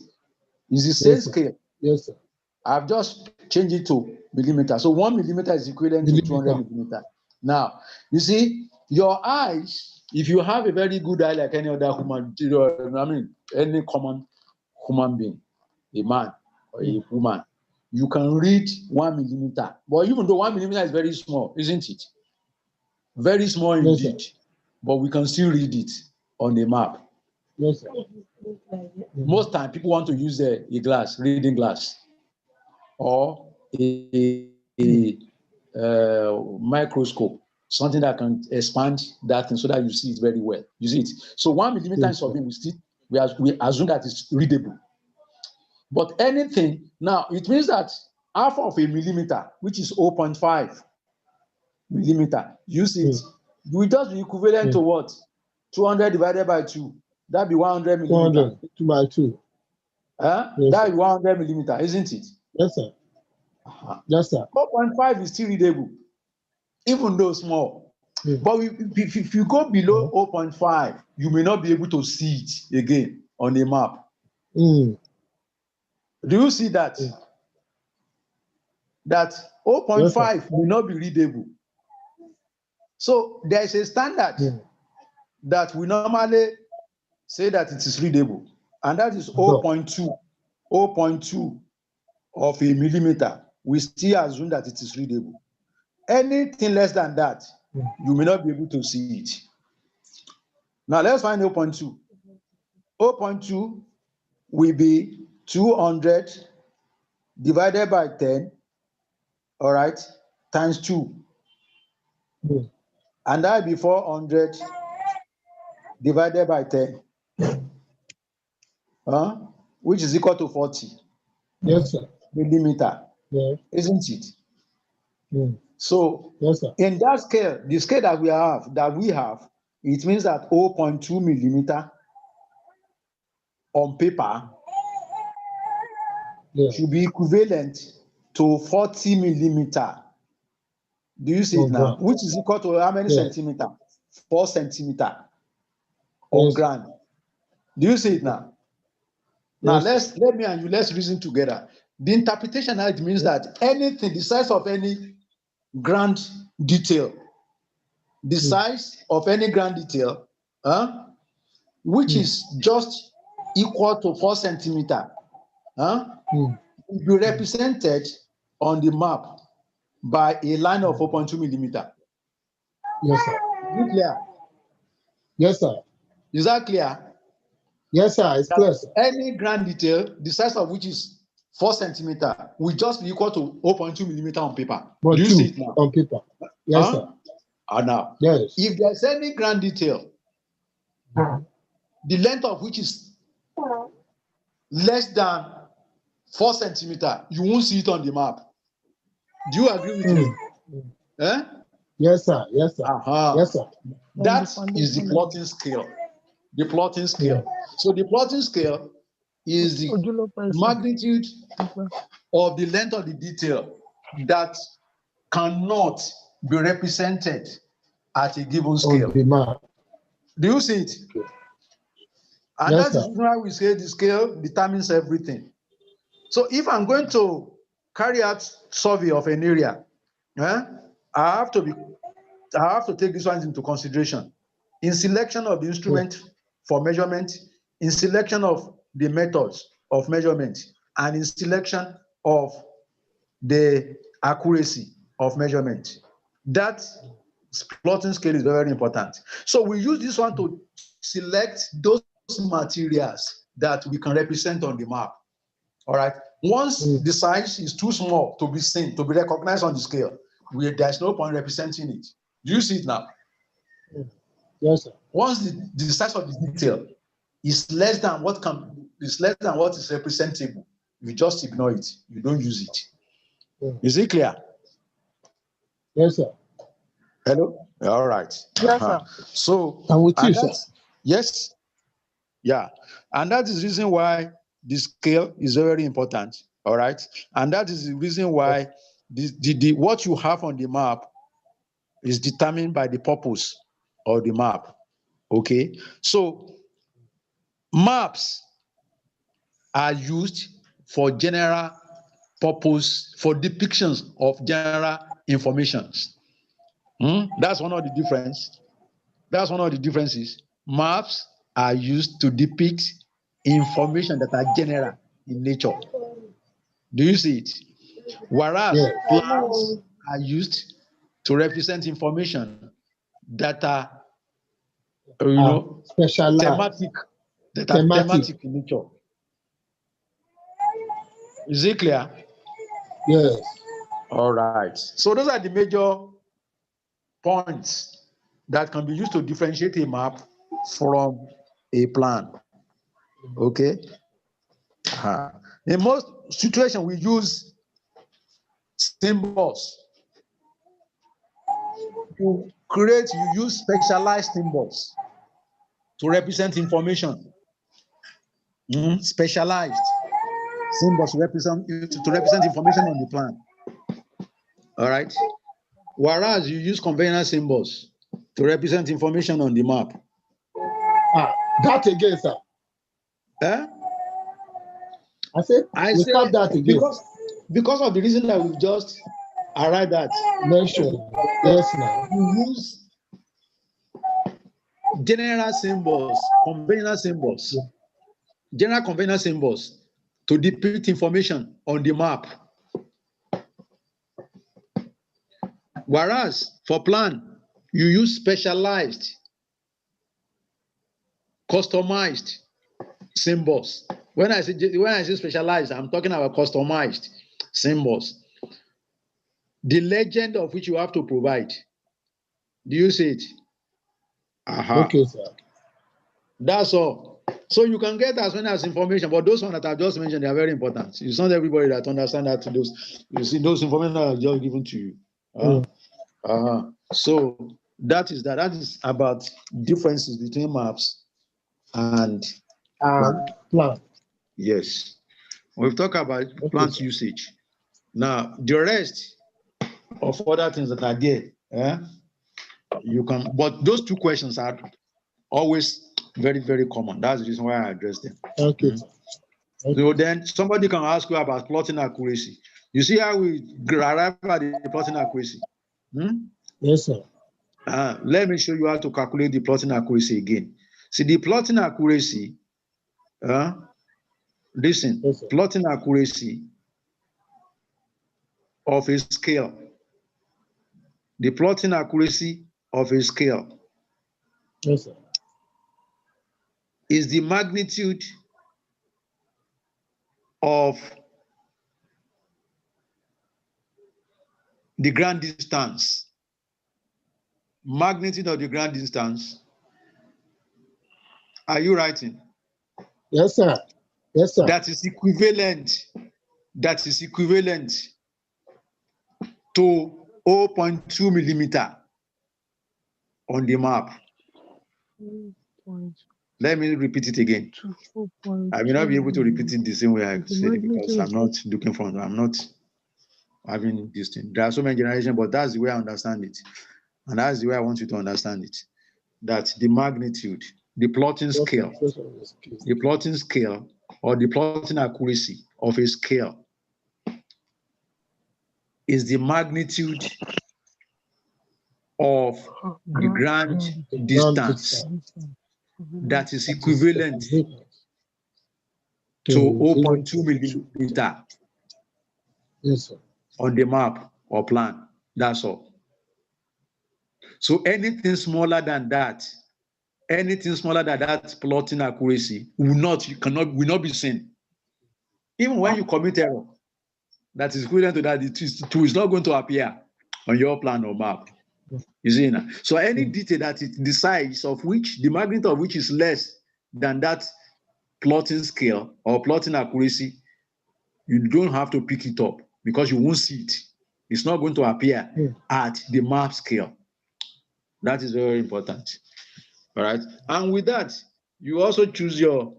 It's the same scale. Yes, sir. I've just changed it to millimeter. So 1 millimeter is equivalent to 200 millimeter. Now, you see, your eyes, if you have a very good eye like any other human, any common human being, a man or a woman, you can read 1 millimeter. But even though 1 millimeter is very small, isn't it? Very small indeed. But we can still read it on the map. Yes, sir. Most time people want to use a glass, reading glass, or a microscope, something that can expand that thing so that you see it very well. You see it. So 1 millimeter is something we assume that it's readable. But anything now, it means that half of a millimeter, which is 0.5 millimeter, you see it, will just be equivalent to what? 200 divided by 2. That'd be 100 millimeter. 200 by 2. That'd be 100 millimeter, isn't it? Yes, sir. Yes, sir. 4.5 is still readable, even though small. But if you go below 0.5, you may not be able to see it again on the map. Mm. Do you see that? That 0.5 Yes, will not be readable. So there is a standard that we normally say that it is readable, and that is 0.2, 0.2 of a millimeter. We still assume that it is readable. Anything less than that, you may not be able to see it. Now let's find 0.2. 0.2 will be 200 divided by 10, all right, times 2. And that will be 400 divided by 10, which is equal to 40 millimeter, isn't it? So in that scale, the scale that we have, it means that 0.2 millimeter on paper should be equivalent to 40 millimeter. Do you see it now? Which is equal to how many centimeter? 4 centimeter on ground. Do you see it now? Now let me and you let's reason together. The interpretation now, it means that anything, the size of any ground detail, the size of any ground detail, which is just equal to 4 centimeter, will be represented on the map by a line of 4.2 millimeter. Yes, sir. Is it clear? Yes, sir. Is that clear? Yes, sir. It's clear, sir. Any ground detail, the size of which is 4 centimeter, will just be equal to 0.2 millimeter on paper. Do you see it now? On paper. Yes, sir. Now, yes. If there's any ground detail, the length of which is less than 4 centimeter, you won't see it on the map. Do you agree with me? Yes, sir. Yes, sir. Yes, sir. That is the plotting scale. The plotting scale. So the plotting scale is the magnitude of the length of the detail that cannot be represented at a given scale. Do you see it? And that is why we say the scale determines everything. So if I'm going to carry out survey of an area, I have to take this one into consideration. In selection of the instrument for measurement, in selection of the methods of measurement, and in selection of the accuracy of measurement. That plotting scale is very important. So we use this one to select those materials that we can represent on the map. All right. Once the size is too small to be seen, to be recognized on the scale, there's no point representing it. Do you see it now? Yes, sir. Once the size of the detail is less than what is representable, you just ignore it. You don't use it. Is it clear? Yes, sir. Hello? All right. Yes, sir. So, I'm with you, sir. Yes. Yeah. And that is the reason why the scale is very important. All right. And that is the reason why what you have on the map is determined by the purpose of the map. Okay. So maps are used for general purpose, for depictions of general informations. That's one of the differences. That's one of the differences. Maps are used to depict information that are general in nature. Do you see it? Whereas plans are used to represent information that are, specialized, thematic in nature. Is it clear? Yes. All right. So those are the major points that can be used to differentiate a map from a plan. Okay. In most situations, we use symbols. You use specialized symbols to represent information. Specialized symbols to represent information on the plan. All right. Whereas you use conventional symbols to represent information on the map. That again, sir. I said, recap that again. Because of the reason that we've just arrived at. Mention. Yes, now. You use general symbols, conventional symbols, general conventional symbols to depict information on the map. Whereas for plan, you use specialized, customized symbols. When I say specialized, I'm talking about customized symbols. The legend of which you have to provide. Do you see it? Okay, sir. That's all. So you can get as many as information, but those ones that I just mentioned, they are very important. It's not everybody that understands that. You see, those information that are just given to you. So that is about differences between maps and plan. Yes. We've talked about plant usage. Now, the rest of other things that are there, you can, but those two questions are always very, very common. That's the reason why I addressed them. Okay. So then somebody can ask you about plotting accuracy. You see how we arrive at the plotting accuracy? Yes, sir. Let me show you how to calculate the plotting accuracy again. See, the plotting accuracy, listen, yes, plotting accuracy of a scale. The plotting accuracy of a scale, yes, sir, is the magnitude of the ground distance. Magnitude of the ground distance. Are you writing? Yes, sir. Yes, sir. That is equivalent to 0.2 millimeter on the map. Let me repeat it again. I may not be able to repeat it the same way I said it because I'm not looking for it. I'm not having this thing. There are so many generations, but that's the way I understand it. And that's the way I want you to understand it. That the magnitude, the plotting scale or the plotting accuracy of a scale is the magnitude of the ground distance that is equivalent to 0.2 millimeter on the map or plan. That's all. So anything smaller than that plotting accuracy will not be seen. Even when you commit error that is equivalent to that, it is not going to appear on your plan or map. You see now? So any detail that it the size of which, the magnitude of which is less than that plotting scale or plotting accuracy, you don't have to pick it up because you won't see it. It's not going to appear at the map scale. That is very important. All right. And with that, you also choose your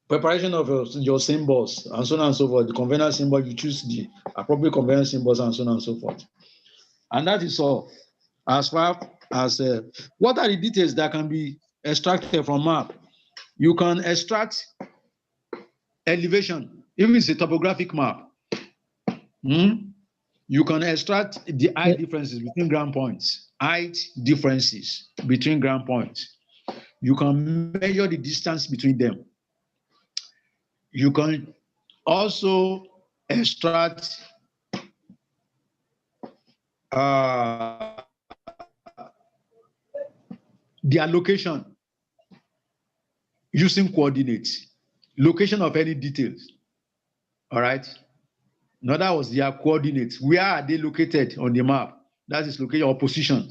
preparation of your symbols and so on and so forth. The conventional symbol, you choose the appropriate conventional symbols and so on and so forth. And that is all. As far as what are the details that can be extracted from map? You can extract elevation, if it's a topographic map. You can extract the height differences between ground points. Height differences between ground points. You can measure the distance between them. You can also extract their location using coordinates, location of any details. All right. In other words, their coordinates. Where are they located on the map? That is location or position.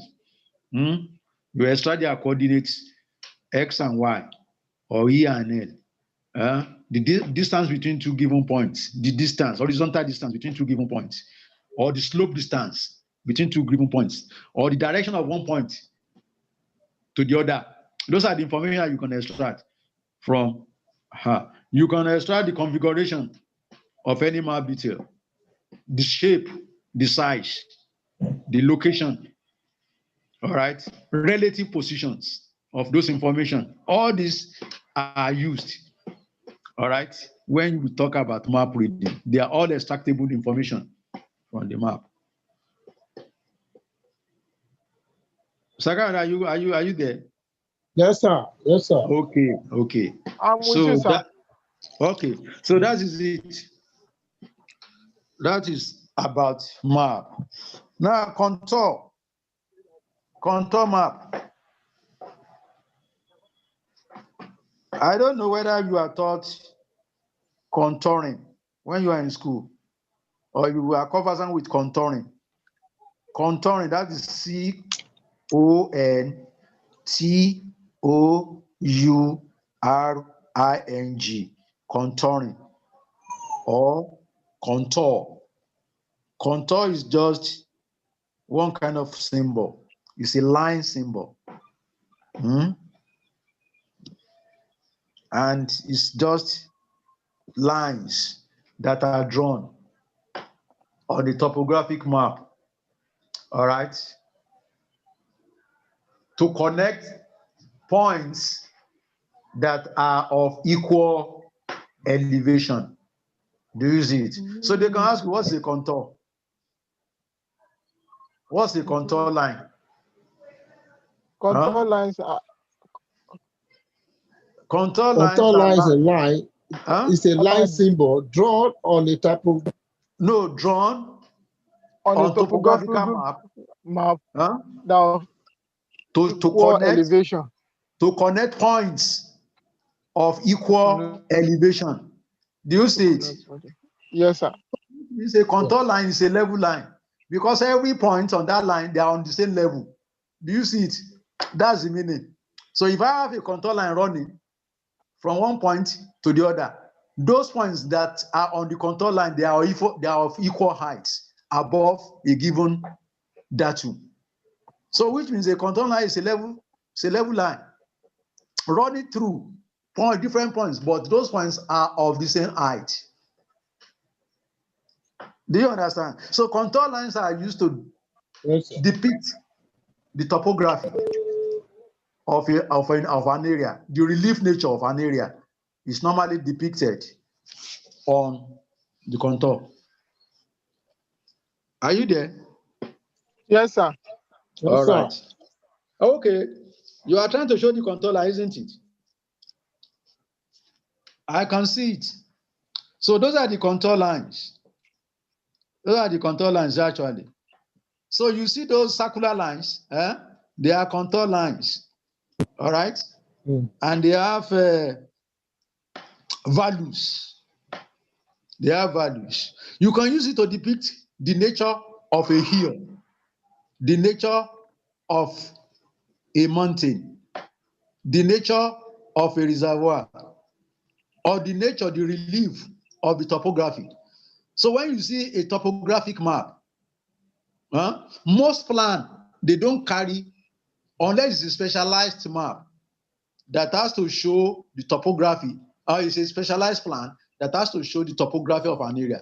You extract their coordinates X and Y or E and L. The distance between two given points, the distance, horizontal distance between two given points, or the slope distance between two given points, or the direction of one point to the other. Those are the information you can extract from her. You can extract the configuration of any map detail, the shape, the size, the location, all right, relative positions of those information. All these are used All right. When we talk about map reading, they are all extractable information from the map. Sakar, are you there? Yes, sir. Yes, sir. Okay. I'm with So you, sir. okay. So that is it. That is about map. Now contour map. I don't know whether you are taught contouring when you are in school, or you are conversant with contouring. Contouring, that is CONTOURING, contouring or contour. Contour is just one kind of symbol. It's a line symbol. And it's just lines that are drawn on the topographic map. All right. To connect points that are of equal elevation. Do you see it? So they can ask you, what's the contour? What's the contour line? Contour lines are Contour lines Contour line is a line. line. It's a line symbol drawn on a type of. No, drawn on a topographical map. Now, to connect elevation. To connect points of equal elevation. Do you see it? Yes, sir. It's a contour line, it's a level line. Because every point on that line, they are on the same level. Do you see it? That's the meaning. So if I have a contour line running from one point to the other, those points that are on the contour line, they are of equal heights above a given datum. So which means a contour line is a level line running through different points, but those points are of the same height. Do you understand? So contour lines are used to depict the topography of an area. The relief nature of an area is normally depicted on the contour. Are you there? Yes, sir. All right. Okay. You are trying to show the contour line, isn't it? I can see it. So those are the contour lines. Those are the contour lines actually. So you see those circular lines, they are contour lines. All right? And they have values. They have values. You can use it to depict the nature of a hill, the nature of a mountain, the nature of a reservoir, or the nature, the relief of the topography. So when you see a topographic map, most plans, they don't carry, unless it's a specialized map that has to show the topography, or it's a specialized plan that has to show the topography of an area.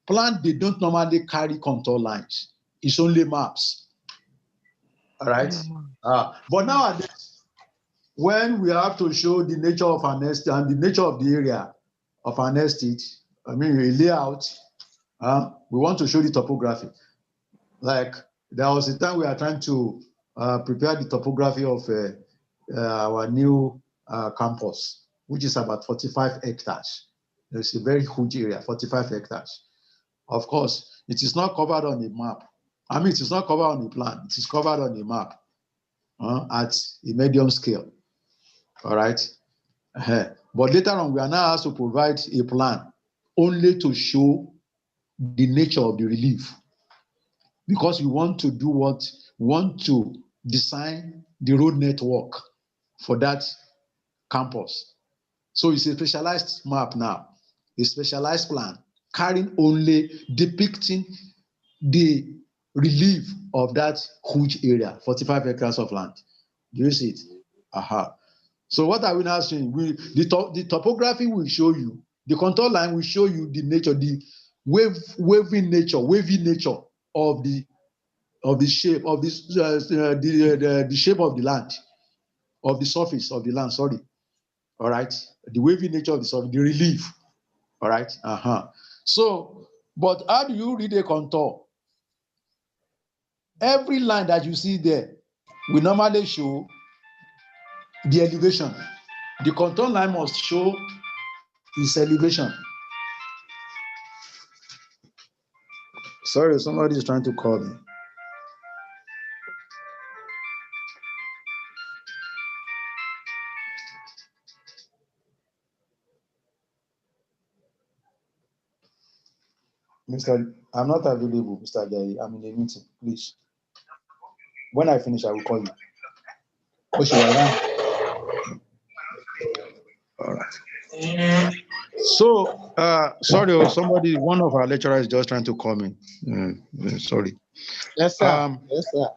Plans, they don't normally carry contour lines. It's only maps. All right? But nowadays, when we have to show the nature of an estate and the nature of the area of an estate, I mean, a layout, we want to show the topography. Like, there was a time we are trying to prepare the topography of our new campus, which is about 45 hectares. It's a very huge area, 45 hectares. Of course, it is not covered on the map. I mean, it is not covered on the plan. It is covered on the map at a medium scale. All right? But later on, we are now asked to provide a plan only to show the nature of the relief. Because we want to do what? We want to design the road network for that campus. So it's a specialized map now, a specialized plan, carrying only depicting the relief of that huge area, 45 hectares of land. Do you see it? So what are we now saying? The topography will show you, the contour line will show you the nature, the wavy nature of the shape of this the shape of the land, of the surface of the land. Sorry. All right, the wavy nature of the survey, the relief. All right. So, but how do you read a contour? Every line that you see there will normally show the elevation. The contour line must show its elevation. Sorry, somebody is trying to call me. I'm not available, Mr. Jai. I'm in a meeting, please. When I finish, I will call you. All right. So, sorry, somebody, one of our lecturers is just trying to call me. Sorry. Yes, sir. Yes, sir.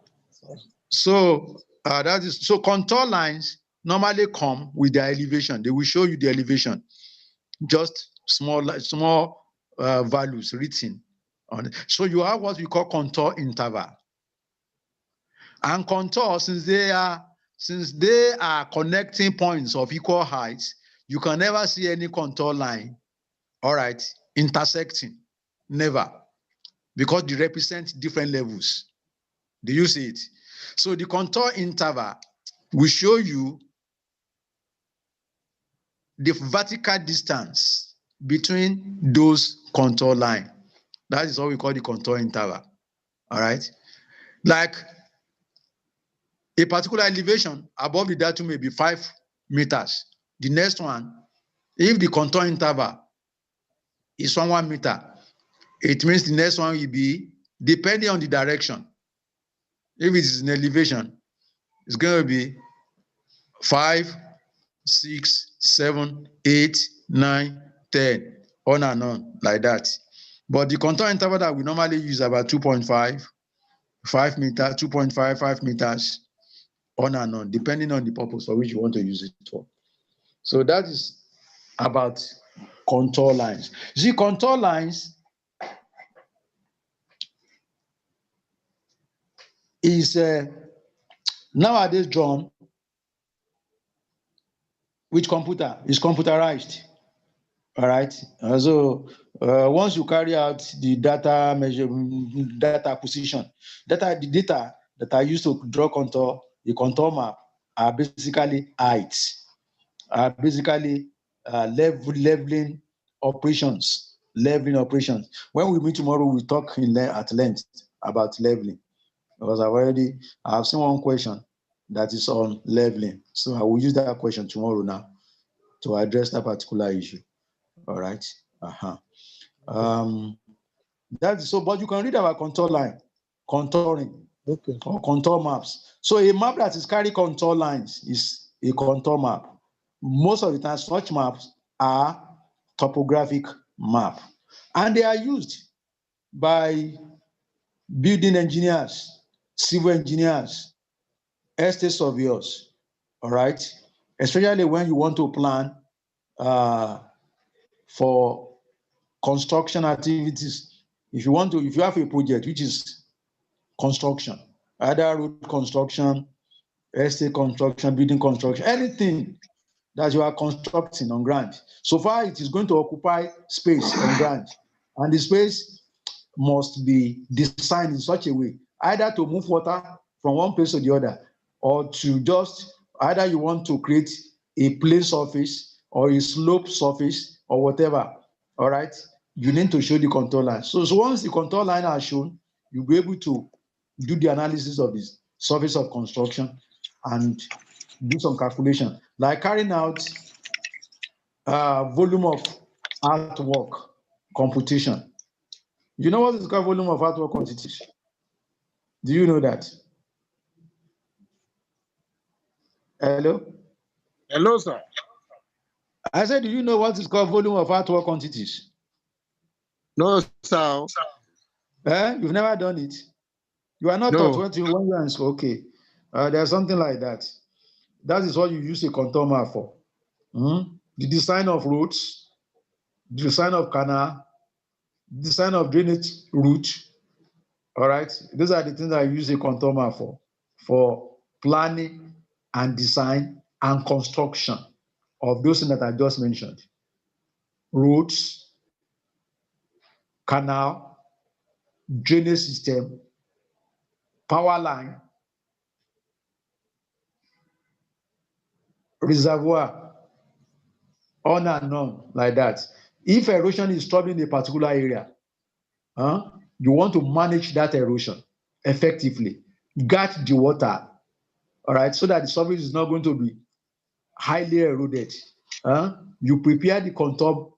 So, that is so. Contour lines normally come with their elevation. They will show you the elevation, just small values written on it. So you have what we call contour interval. And contour, since they are connecting points of equal height, you can never see any contour line, all right, intersecting. Never. Because they represent different levels. Do you see it? So the contour interval will show you the vertical distance between those contour lines. That is what we call the contour interval. All right. Like a particular elevation above the datum may be 5 meters. The next one, if the contour interval is 1 meter, it means the next one will be, depending on the direction. If it is an elevation, it's going to be 5, 6, 7, 8, 9, 10, on and on, like that. But the contour interval that we normally use about 2.5, 5 meters, 2.5, 5 meters, on and on, depending on the purpose for which you want to use it for. So that is about contour lines. You see, contour lines is nowadays drawn with computer. It's computerized. All right. So once you carry out the data acquisition, the data that are used to draw contour, the contour map are basically heights, are basically leveling operations. When we meet tomorrow, we'll talk at length about leveling, because I've seen one question that is on leveling. So I will use that question tomorrow now to address that particular issue. All right. That's so, but you can read about contour line, contouring, Okay. or contour maps. So a map that is carry contour lines is a contour map. Most of the time, such maps are topographic map, and they are used by building engineers, civil engineers, estate surveyors. All right, especially when you want to plan for construction activities. If you have a project which is construction, either road construction, estate construction, building construction, anything that you are constructing on ground, so far it is going to occupy space on ground, and the space must be designed in such a way either to move water from one place to the other, or to just either you want to create a plane surface or a slope surface or whatever. All right, you need to show the contour line. So once the contour line are shown, you'll be able to do the analysis of this surface of construction and do some calculation, like carrying out volume of artwork computation. You know what is called volume of artwork quantities? Do you know that? Hello? Hello, sir. I said, do you know what is called volume of artwork quantities? No, sir. You've never done it? You are not taught when you are in school. Okay. There's something like that. That is what you use a contour map for. The design of roads, the design of canal, the design of drainage route. All right. These are the things that I use a contour map for planning and design and construction. of those things that I just mentioned. Roads, canal, drainage system, power line, reservoir, on and on like that. If erosion is troubling a particular area, you want to manage that erosion effectively. Guard the water, all right, so that the surface is not going to be highly eroded. You prepare the contour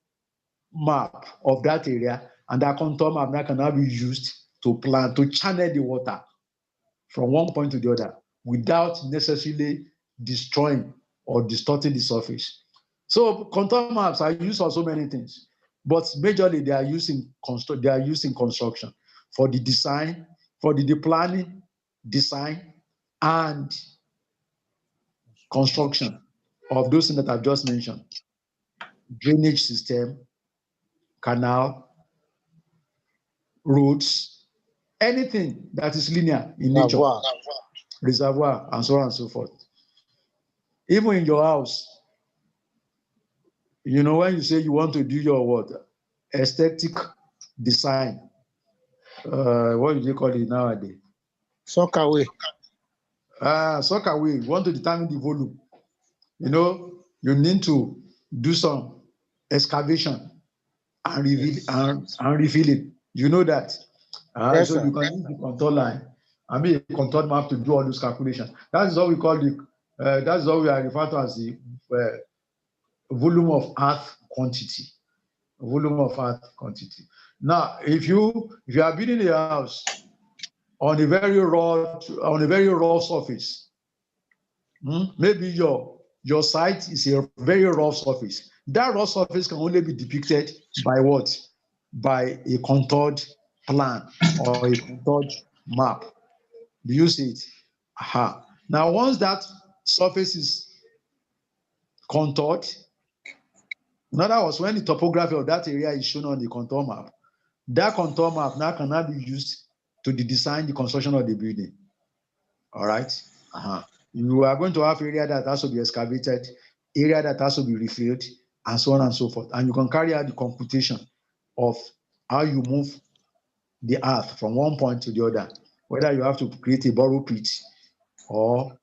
map of that area, and that contour map now can now be used to plan, to channel the water from one point to the other without necessarily destroying or distorting the surface. So contour maps are used for so many things, but majorly they are used in construction for the design, for the planning, design, and construction of those things that I've just mentioned. Drainage system, canal, roads, anything that is linear in nature, reservoir, and so on and so forth. Even in your house, you know, when you say you want to do your what? Aesthetic design. What do you call it nowadays? Sockaway. Sockaway. You want to determine the volume. You know, you need to do some excavation and refill it. You know that. Yes, So sir. you can use the contour line. I mean, a contour map to do all those calculations. That is what we call the. That's what we are referred to as the volume of earth quantity. Volume of earth quantity. Now, if you are building a house on a very raw surface, maybe your site is a very raw surface. That raw surface can only be depicted by what? By a contoured plan or a contoured map. Do you see it? Aha. Now, once that surface is contoured, in other words, when the topography of that area is shown on the contour map, that contour map now cannot be used to design the construction of the building. All right? You are going to have area that has to be excavated, area that has to be refilled, and so on and so forth. And you can carry out the computation of how you move the earth from one point to the other, whether you have to create a borrow pit or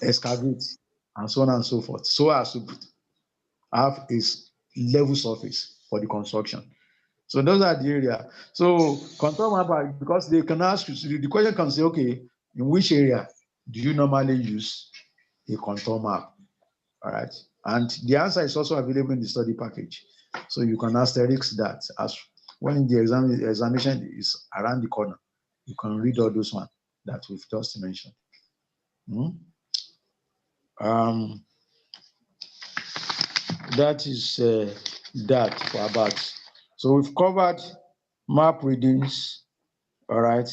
excavate, and so on and so forth, so as to have a level surface for the construction. So those are the area. So contour map, because they can ask you, the question can say, okay, in which area do you normally use a contour map? All right. And the answer is also available in the study package. So you can asterisk that as when the examination is around the corner, you can read all those ones that we've just mentioned. That is that for about. So we've covered map readings, all right,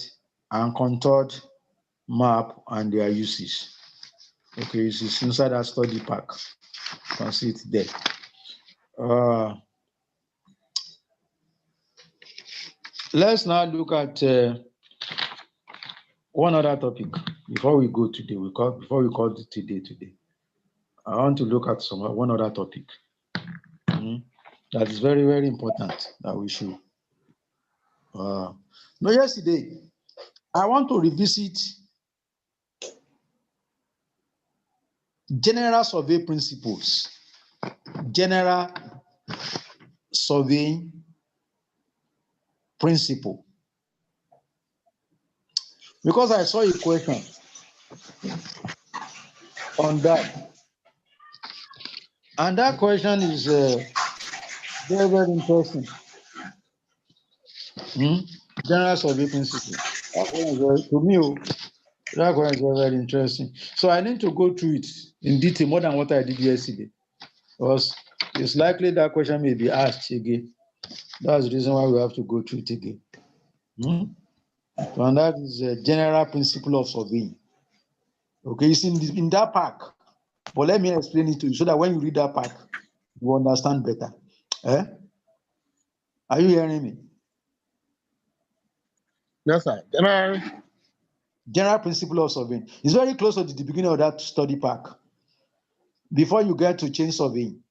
and contoured map and their uses. Okay, it's inside that study pack. You can see it there. Let's now look at one other topic before we go today. Before we call it today. I want to look at one other topic that is very, very important that we should. Yesterday, I want to revisit general survey principles. General surveying principle. Because I saw a question on that. And that question is very, very interesting. General survey principle. To me, that question is very, very interesting. So I need to go through it in detail more than what I did yesterday. Because it's likely that question may be asked again. That's the reason why we have to go through it again. And that is a general principle of surveying. Okay, it's in that pack. But let me explain it to you so that when you read that pack, you understand better. Are you hearing me? Yes, sir. General principle of surveying. It's very close to the beginning of that study pack. before you get to chain surveying,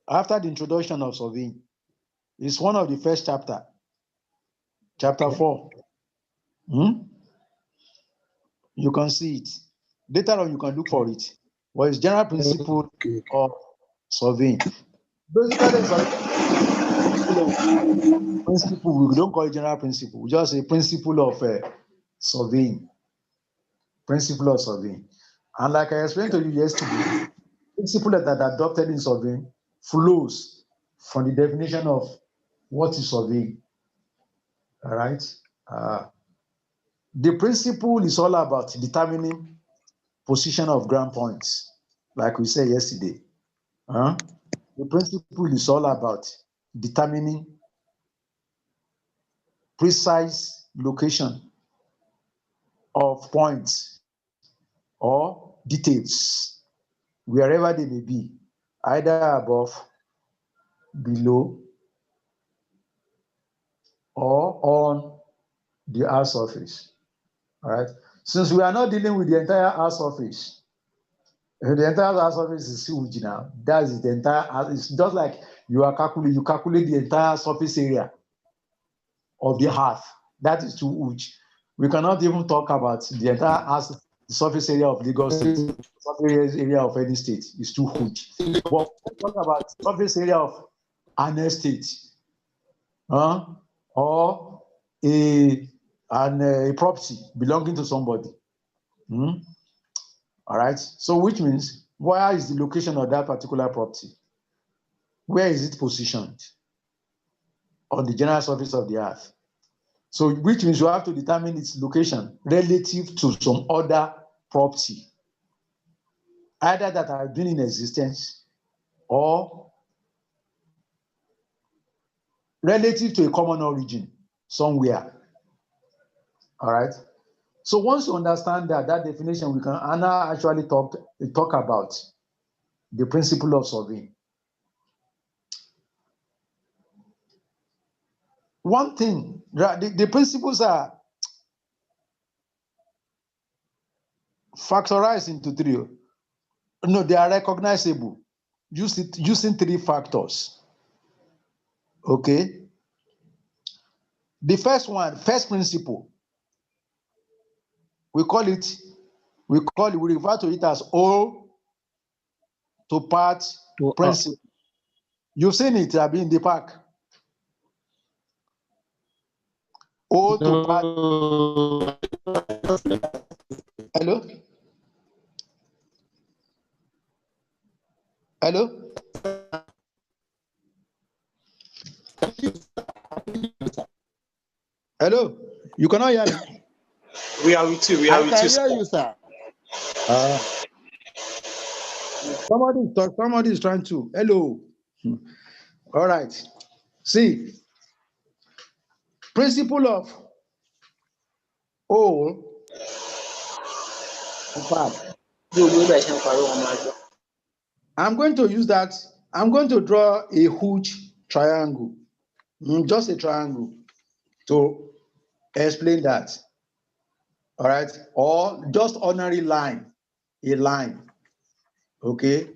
after the introduction of surveying, it's one of the first chapter 4. You can see it. Later on, you can look for it. What is general principle of surveying? Basically, principle, we don't call it general principle. We just say principle of surveying. Principle of surveying. And like I explained to you yesterday, principle that are adopted in surveying flows from the definition of what is surveying. All right. The principle is all about determining position of ground points, like we said yesterday. The principle is all about determining precise location of points or details, wherever they may be, either above, below, or on the earth surface. All right. Since we are not dealing with the entire earth surface, the entire earth surface is huge now. That is the entire. It's just like you calculate the entire surface area of the earth. That is too huge. We cannot even talk about the entire earth, the surface area of Lagos State, surface area of any state is too huge. But talk about surface area of an estate, or a property belonging to somebody. All right. So which means, where is the location of that particular property? Where is it positioned on the general surface of the earth? So which means you have to determine its location relative to some other property, either that have been in existence or relative to a common origin somewhere. All right. So once you understand that definition, we can now actually talk about the principle of surveying. One thing, the principles are factorized into 3. No, they are recognizable using 3 factors. Okay. The first principle, we refer to it as O to part principle. You've seen it, I've been in the park. O to part. Hello? Hello? Hello? You cannot hear me? We are with you. I can hear you, sir. Somebody is trying to. Hello. All right. See, principle of O. I'm going to use that. I'm going to draw a huge triangle, just a triangle, to explain that. All right, or just ordinary line, a line. Okay,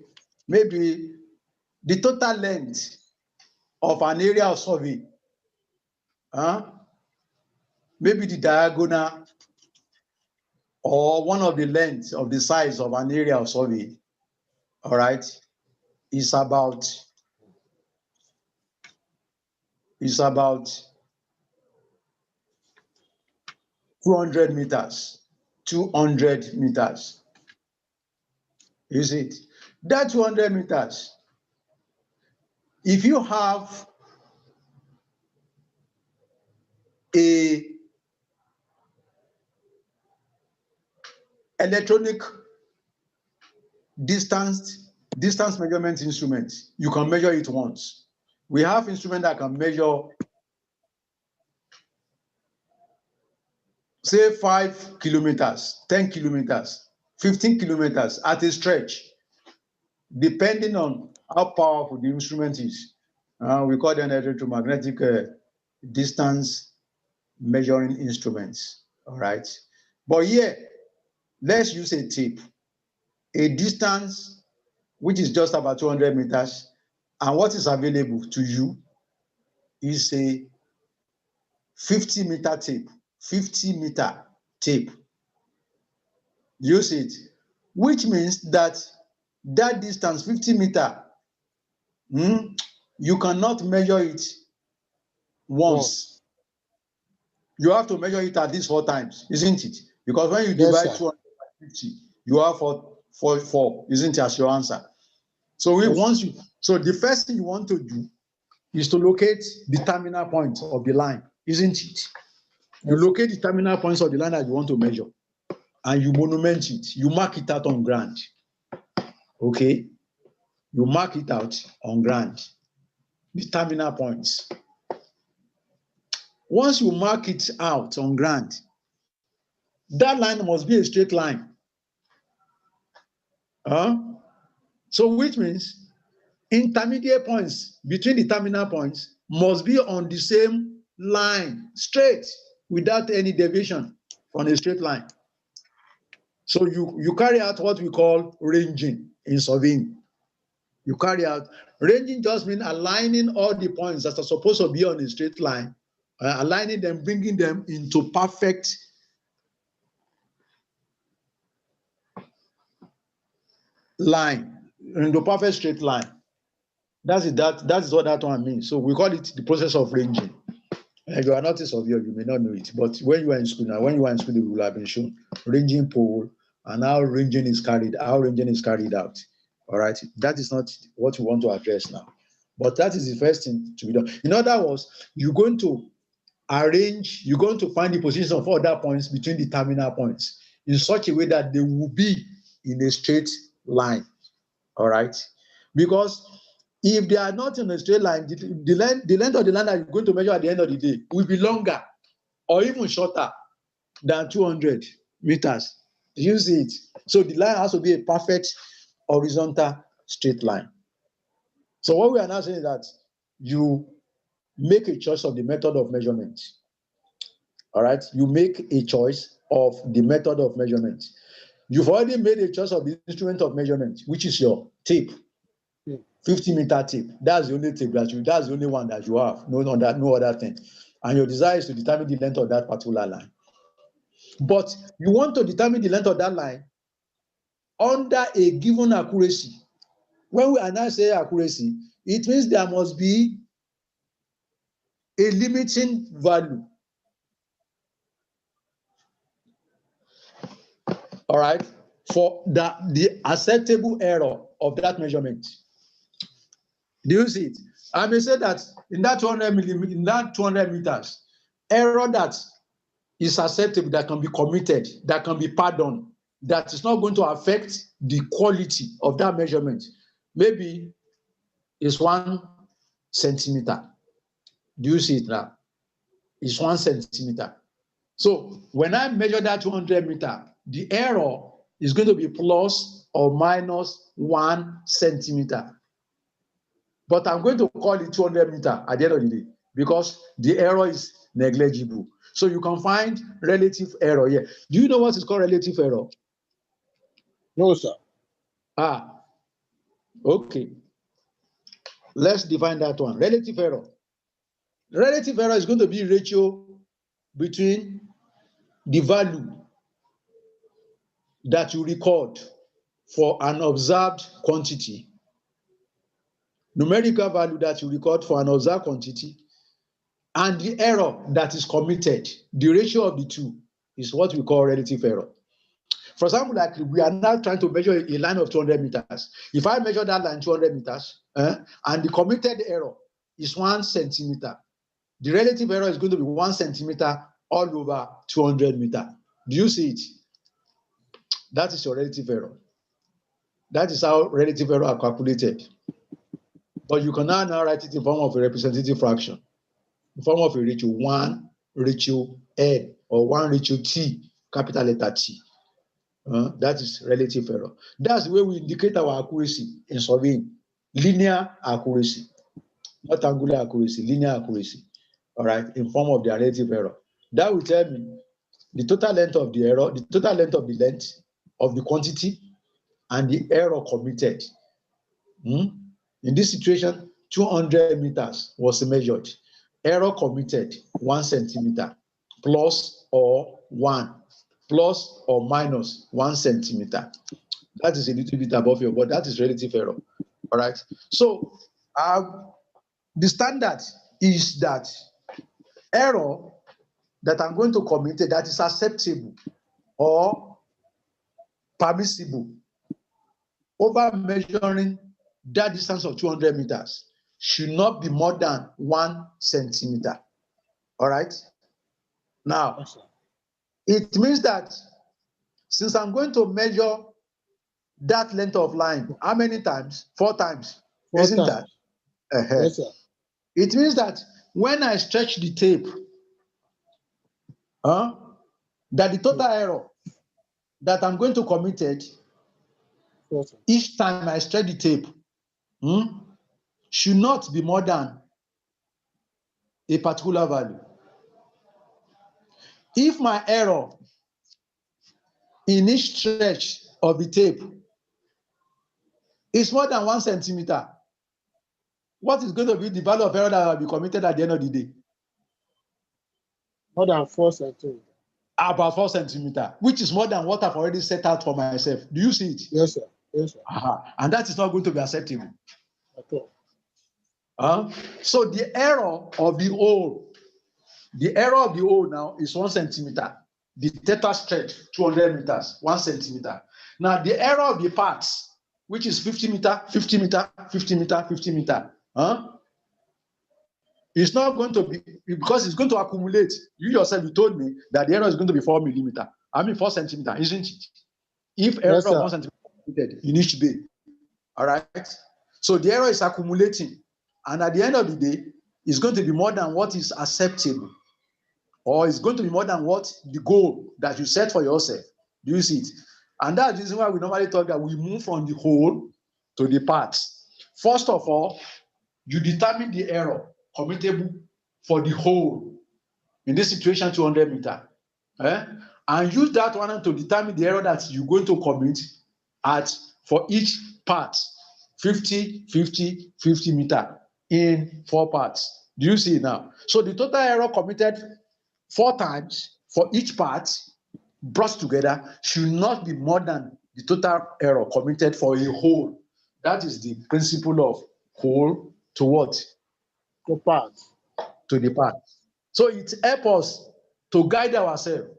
maybe the total length of an area of survey, maybe the diagonal or one of the lengths of the size of an area of survey, all right, is about 200 meters. 200 meters. You see it? That 200 meters, if you have a electronic distance measurement instrument, you can measure it once. We have instruments that can measure, say, 5 kilometers, 10 kilometers, 15 kilometers at a stretch, depending on how powerful the instrument is. We call them electromagnetic distance measuring instruments. All right. But here, let's use a tape. a distance which is just about 200 meters, and what is available to you is a 50-meter tape. 50-meter tape. Use it, which means that distance, 50 meter, you cannot measure it once. You have to measure it at least 4 times, isn't it? Because when you divide 200 by 50, you have 4, isn't it, as your answer? So so the first thing you want to do is to locate the terminal point of the line, isn't it? You locate the terminal points of the line that you want to measure, and you monument it. You mark it out on ground. Okay? You mark it out on ground, the terminal points. Once you mark it out on ground, that line must be a straight line. So which means intermediate points between the terminal points must be on the same line, straight, without any deviation from a straight line. So you carry out what we call ranging in surveying. You carry out ranging just means aligning all the points that are supposed to be on a straight line, aligning them, bringing them into perfect line, into perfect straight line. That is what that one means. So we call it the process of ranging. If you are not a surveyor, you may not know it. But when you are in school now, you will have been shown ranging pole and how ranging is carried out. All right, that is not what we want to address now. But that is the first thing to be done. In other words, you're going to find the position of other points between the terminal points in such a way that they will be in a straight line. All right, because if they are not in a straight line, the length of the line that you're going to measure at the end of the day will be longer or even shorter than 200 meters. Do you see it? So the line has to be a perfect horizontal straight line. So what we are now saying is that you make a choice of the method of measurement. All right? You make a choice of the method of measurement. You've already made a choice of the instrument of measurement, which is your tape. 50-meter tape. That's the only tape that's the only one that you have. No other thing. And your desire is to determine the length of that particular line. But you want to determine the length of that line under a given accuracy. When we are now saying accuracy, it means there must be a limiting value. All right, for the acceptable error of that measurement. Do you see it? I may say that in that 200 meters, error that is acceptable, that can be committed, that can be pardoned, that is not going to affect the quality of that measurement, maybe is 1 centimeter. Do you see it now? It's 1 centimeter. So when I measure that 200 meter, the error is going to be plus or minus 1 centimeter. But I'm going to call it 200 meter at the end of the day because the error is negligible. So you can find relative error here. Do you know what is called relative error? No, sir. Okay. Let's define that one. Relative error. Relative error is going to be a ratio between the value that you record for an observed quantity, numerical value that you record for an observed quantity, and the error that is committed. The ratio of the two is what we call relative error. For example, like we are now trying to measure a line of 200 meters. If I measure that line 200 meters, and the committed error is 1 centimeter, the relative error is going to be 1 centimeter all over 200 meters. Do you see it? That is your relative error. That is how relative error are calculated. But you can now write it in form of a representative fraction, in form of a ratio 1 ratio N or 1 ratio T, capital letter T. That is relative error. That's the way we indicate our accuracy in surveying. Linear accuracy, not angular accuracy, linear accuracy. All right, in form of the relative error. That will tell me the total length of the error, the total length of the quantity, and the error committed. In this situation, 200 meters was measured. Error committed 1 centimeter, plus or 1, plus or minus 1 centimeter. That is a little bit above your, but that is relative error. All right. So the standard is that error that I'm going to commit that is acceptable or permissible over measuring that distance of 200 meters should not be more than 1 centimeter. All right. Now, it means that since I'm going to measure that length of line, how many times? 4 times. 4 Isn't times. that? Yes, sir. It means that when I stretch the tape, that the total error that I'm going to commit Yes, sir. each time I stretch the tape should not be more than a particular value. If my error in each stretch of the tape is more than 1 centimeter, what is going to be the value of error that will be committed at the end of the day? More than 4 centimeters. About 4 centimeters, which is more than what I've already set out for myself. Do you see it? Yes, sir. Yes, sir. And that is not going to be acceptable. At all. So the error of the hole now is 1 centimeter. The theta stretch, 200 meters, 1 centimeter. Now the error of the parts, which is 50 meter, 50 meter, 50 meter, 50 meter, it's not going to be, because it's going to accumulate. You yourself, you told me that the error is going to be 4 millimeter. 4 centimeter, isn't it? If error Yes, of 1 centimeter in each bay. All right. So the error is accumulating. And at the end of the day, it's going to be more than what is acceptable. Or it's going to be more than what the goal that you set for yourself. Do you see it? And that's the reason why we normally talk that we move from the whole to the parts. First of all, you determine the error committable for the whole. In this situation, 200 meter. And use that one to determine the error that you're going to commit for each part. 50, 50, 50 meter in 4 parts. Do you see it now? So the total error committed 4 times for each part brought together should not be more than the total error committed for a whole. That is the principle of whole to what? To parts. To the part. So it helps us to guide ourselves.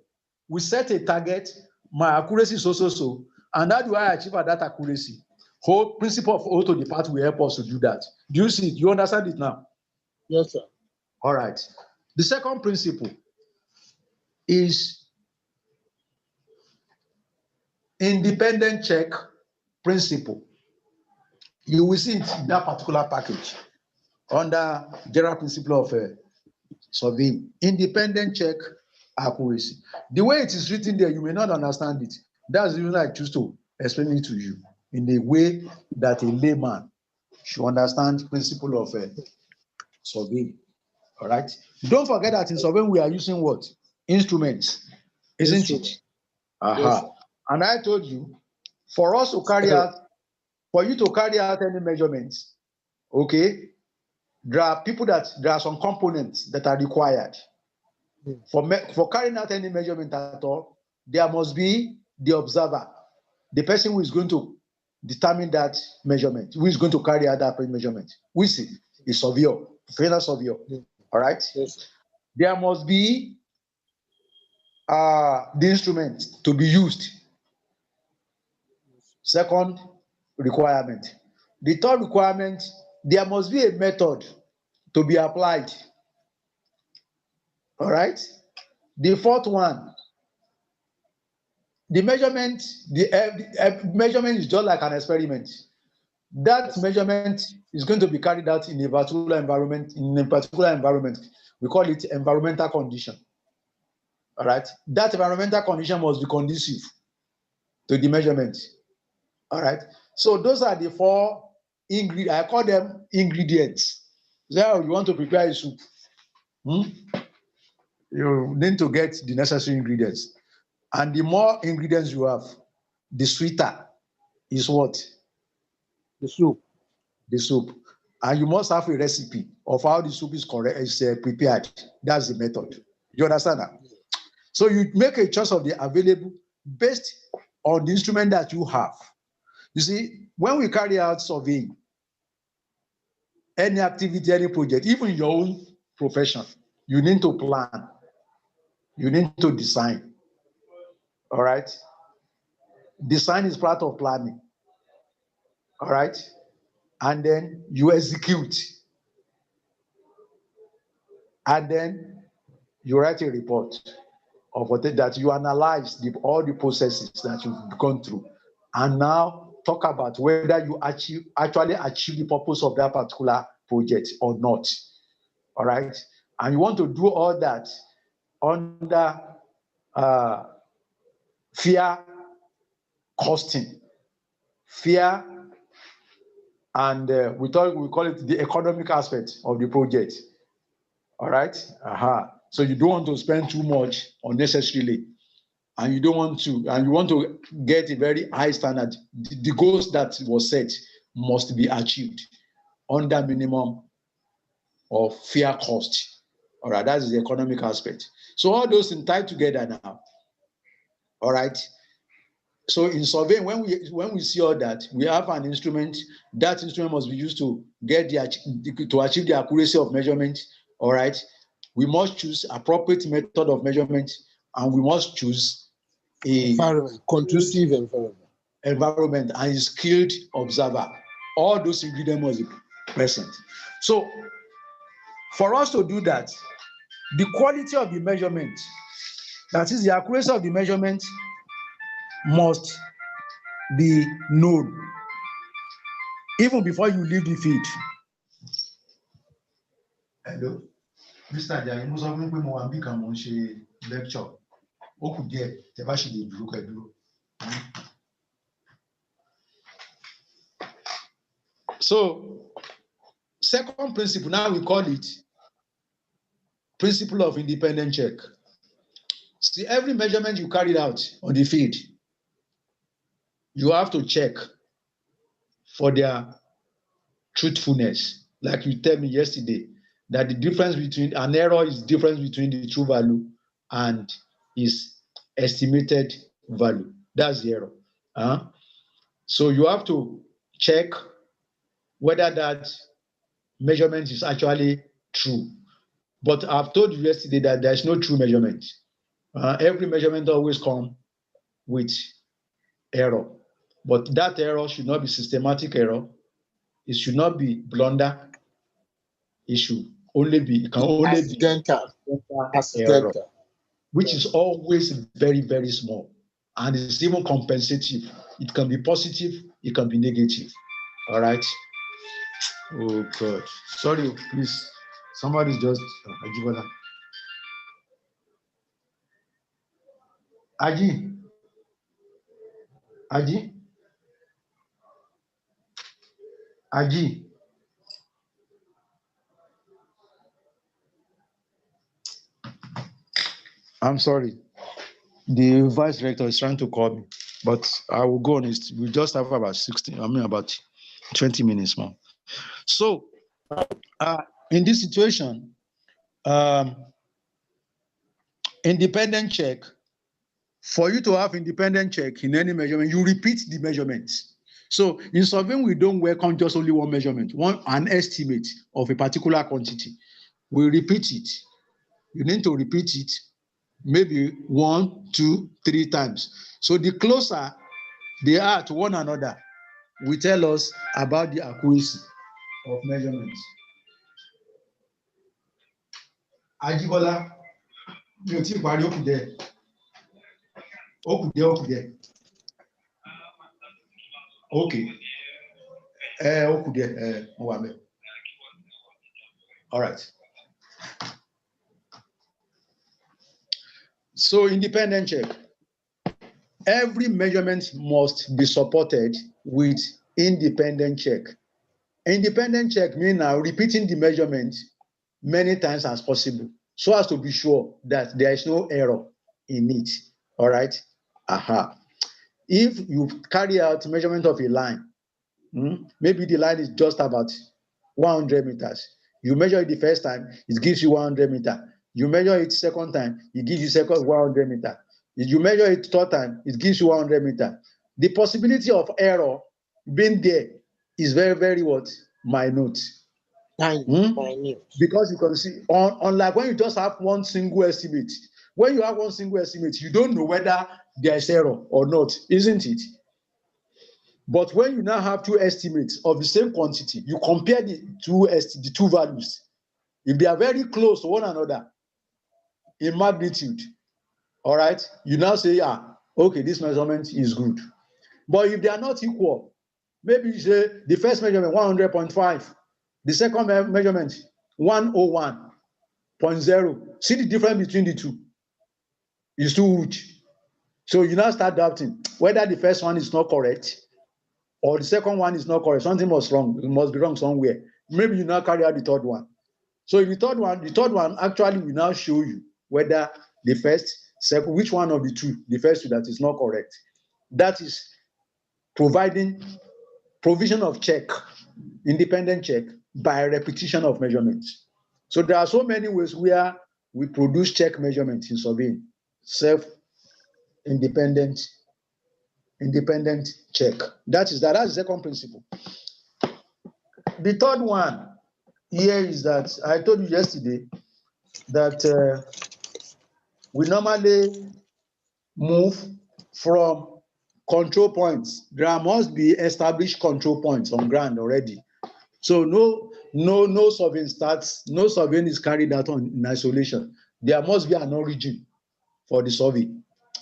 We set a target, my accuracy is so, and how do I achieve that accuracy? Whole principle of whole to the part will help us to do that. Do you see it? You understand it now? Yes, sir. All right. The second principle is independent check principle. You will see it in that particular package under general principle of surveying. Independent check accuracy. The way it is written there, you may not understand it. That's the reason I choose to explain it to you in a way that a layman should understand principle of surveying. All right. Don't forget that in surveying we are using what? Instruments, isn't it? Yes, and I told you, for us to carry out, for you to carry out any measurements, okay, there are some components that are required. For carrying out any measurement at all, there must be the observer, the person who is going to determine that measurement, who is going to carry out that measurement. We see a surveyor, professional surveyor. All right. Yes. There must be the instrument to be used. Second requirement. The third requirement, there must be a method to be applied. All right. The fourth one, the measurement, the measurement is just like an experiment. That measurement is going to be carried out in a particular environment. We call it environmental condition. All right. That environmental condition must be conducive to the measurement. All right. So those are the 4 ingredients. I call them ingredients. So you want to prepare a soup, you need to get the necessary ingredients. And the more ingredients you have, the sweeter is what? The soup. The soup. And you must have a recipe of how the soup is prepared. That's the method. You understand that? So you make a choice of the available based on the instrument that you have. You see, when we carry out surveying, any activity, any project, even your own profession, you need to plan. You need to design. All right? Design is part of planning. All right? And then you execute. And then you write a report of what that you analyze all the processes that you've gone through. And now talk about whether you actually achieve the purpose of that particular project or not. All right? And you want to do all that under fair costing, fair, and we call it the economic aspect of the project. All right? So you don't want to spend too much unnecessarily, and you want to get a very high standard. The goals that was set must be achieved under minimum of fair cost. All right, that is the economic aspect. So all those things tied together now. All right. So in surveying, when we see all that, we have an instrument. That instrument must be used to achieve the accuracy of measurement. All right. We must choose appropriate method of measurement, and we must choose a conducive environment and a skilled observer. All those ingredients must be present. So for us to do that, the quality of the measurement, that is the accuracy of the measurement, must be known even before you leave the field. Hello, Mr. Ajayi, mo sọ fún pé mo wà níbí kan mo ń ṣe lecture. Ó kù díẹ̀ tẹ́ bá ṣe lè dúró kẹ́ dúró. So, second principle, now we call it principle of independent check. See, every measurement you carried out on the field, you have to check for their truthfulness. Like you tell me yesterday, that the difference between an error is difference between the true value and its estimated value. That's the error. So you have to check whether that measurement is actually true. But I've told you yesterday that there's no true measurement. Every measurement always comes with error. But that error should not be systematic error. It should not be blunder. It can only accidental be error, which is always very, very small. And it's even compensative. It can be positive, it can be negative. All right. Oh God. Sorry, please. Somebody's just Aji. I'm sorry. The vice director is trying to call me, but I will go on it. We just have about 20 minutes more. So, in this situation, independent check, for you to have independent check in any measurement, you repeat the measurements. So in surveying, we don't work on just only one measurement, an estimate of a particular quantity. We repeat it. You need to repeat it maybe 1, 2, 3 times. So the closer they are to one another, will tell us about the accuracy of measurements. Ajibola, mi ò tí ì parí, ó kù díẹ̀. Okay. Ó kù díẹ̀, mo wà ńbẹ̀. All right. So independent check. Every measurement must be supported with independent check. Independent check means now repeating the measurement many times as possible, so as to be sure that there is no error in it. All right. if you carry out measurement of a line, maybe the line is just about 100 meters. You measure it the first time, it gives you 100 meters. You measure it second time, it gives you second 100 meters. If you measure it third time, it gives you 100 meters. The possibility of error being there is very, very what? Minute. Minute. Because you can see, unlike when you just have one single estimate, when you have one single estimate, you don't know whether there's error or not, isn't it? But when you now have two estimates of the same quantity, you compare the two values. If they are very close to one another in magnitude, all right, you now say, okay, this measurement is good. But if they are not equal, maybe you say the first measurement 100.5, the second measurement 101.0. See the difference between the two. It's too huge. So you now start doubting whether the first one is not correct or the second one is not correct. Something must wrong. It must be wrong somewhere. Maybe you now carry out the third one. So in the third one actually will now show you whether the first, second, which one of the two, the first two that is not correct. That is providing provision of check, independent check by repetition of measurements. So there are so many ways where we produce check measurements in surveying. Self-independent check. That's the second principle. The third one here is that I told you yesterday that we normally move from control points. There must be established control points on ground already. So no surveying starts, no surveying is carried out in isolation. There must be an origin for the survey.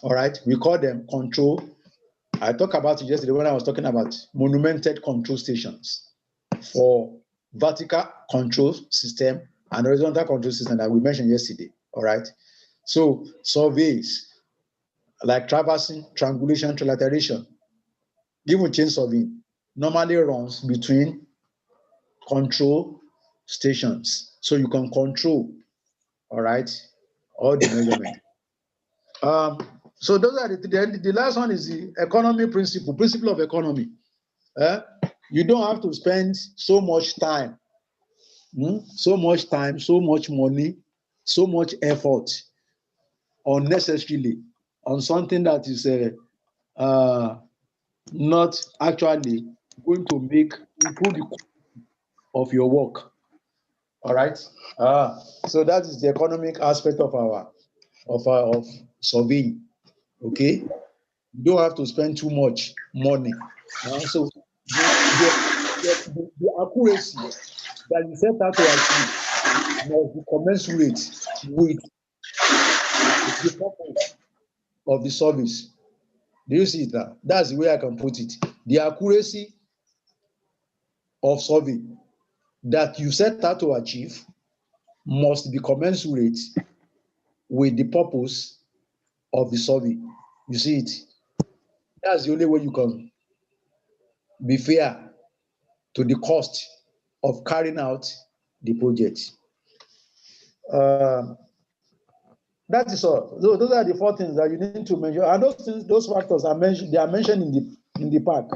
All right, we call them control. I talked about it yesterday when I was talking about monumented control stations for vertical control system and horizontal control system that we mentioned yesterday. All right, so surveys like traversing, triangulation, trilateration, even chain surveying normally runs between control stations, so you can control, all right, all the measurement. So those are the last one is the economy principle of economy. You don't have to spend so much time, so much money, so much effort unnecessarily on something that is not actually going to improve the quality of your work. All right. So that is the economic aspect of surveying. Okay. You don't have to spend too much money. So the accuracy that you set out to achieve must be commensurate with the purpose of the service. Do you see that? That's the way I can put it. The accuracy of survey that you set out to achieve must be commensurate with the purpose of the survey. You see it? That's the only way you can be fair to the cost of carrying out the project. That is all. Those are the four things that you need to measure, and those factors are mentioned. They are mentioned in the pack.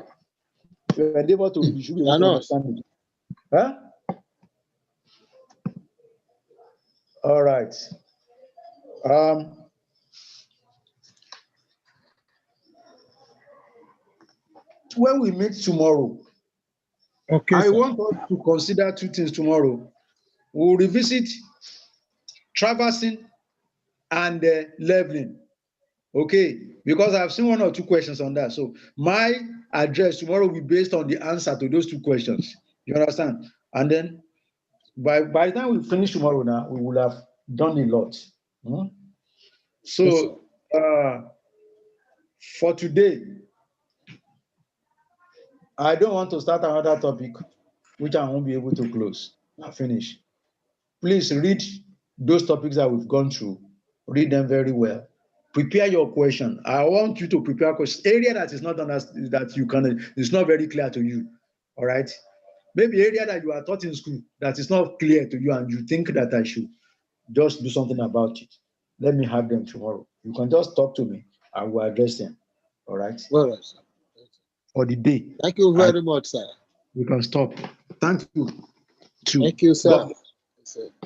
You should be able to understand it. Huh? All right. When we meet tomorrow, okay, I want us to consider two things tomorrow. We'll revisit traversing and leveling. Okay, because I've seen one or two questions on that. So my address tomorrow will be based on the answer to those two questions. You understand? And then by the time we finish tomorrow now, we will have done a lot. So for today, I don't want to start another topic which I won't be able to close. I'll finish. Please read those topics that we've gone through. Read them very well. Prepare your question. I want you to prepare questions. Area that is not that you can, it's not very clear to you. All right. Maybe area that you are taught in school that is not clear to you and you think that I should just do something about it. Let me have them tomorrow. You can just talk to me. I will address them. All right. All right, sir. For the day. Thank you very much, sir. We can stop. Thank you. Thank you, sir. God.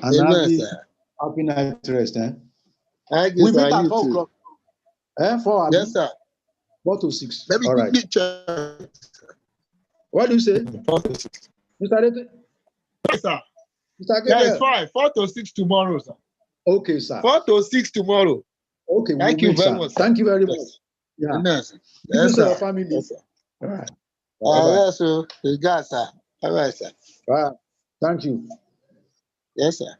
And Amen, sir. happy night rest. Thank you, We sir. meet at You 4 too. o'clock. 4 Yes, sir. 4 to 6. Let me All right. quickly check. What do you say? 4 to 6. Mr. Rete? Yes, sir. Mr. Yeah, Gabriel? it's fine. 4 to 6 tomorrow, sir. Okay, sir. 4 to 6 tomorrow. Okay, Thank we'll you meet, very sir. much, sir. Thank you very much. Yes. Yeah. Amen, sir. This Yes, is your sir. family. Yes, sir. All right. Bye-bye. Yes, sir. You got, sir. All right, sir. Bye. Thank you. Yes, sir.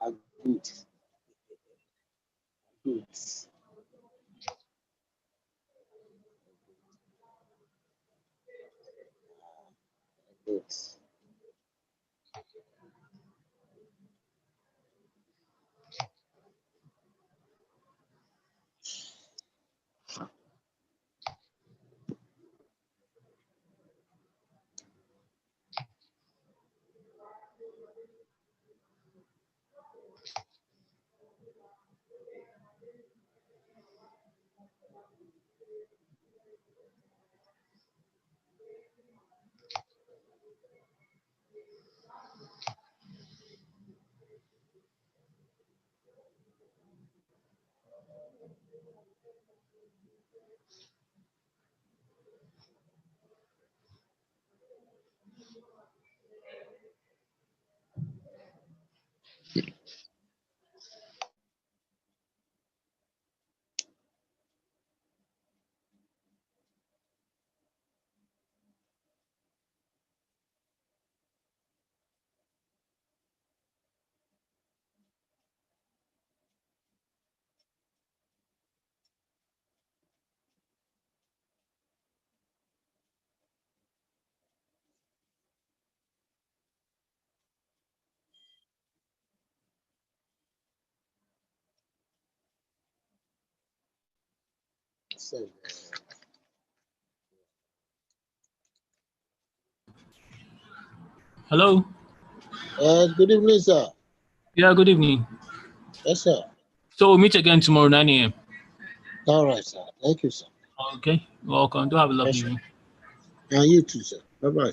I'm good. Good. Good. So, Hello. good evening, sir. Yeah, good evening. Yes, sir. So we'll meet again tomorrow, 9 a.m. All right, sir. Thank you, sir. Okay. Welcome. Do have a lovely Yes, sir. evening. And you too, sir. Bye-bye.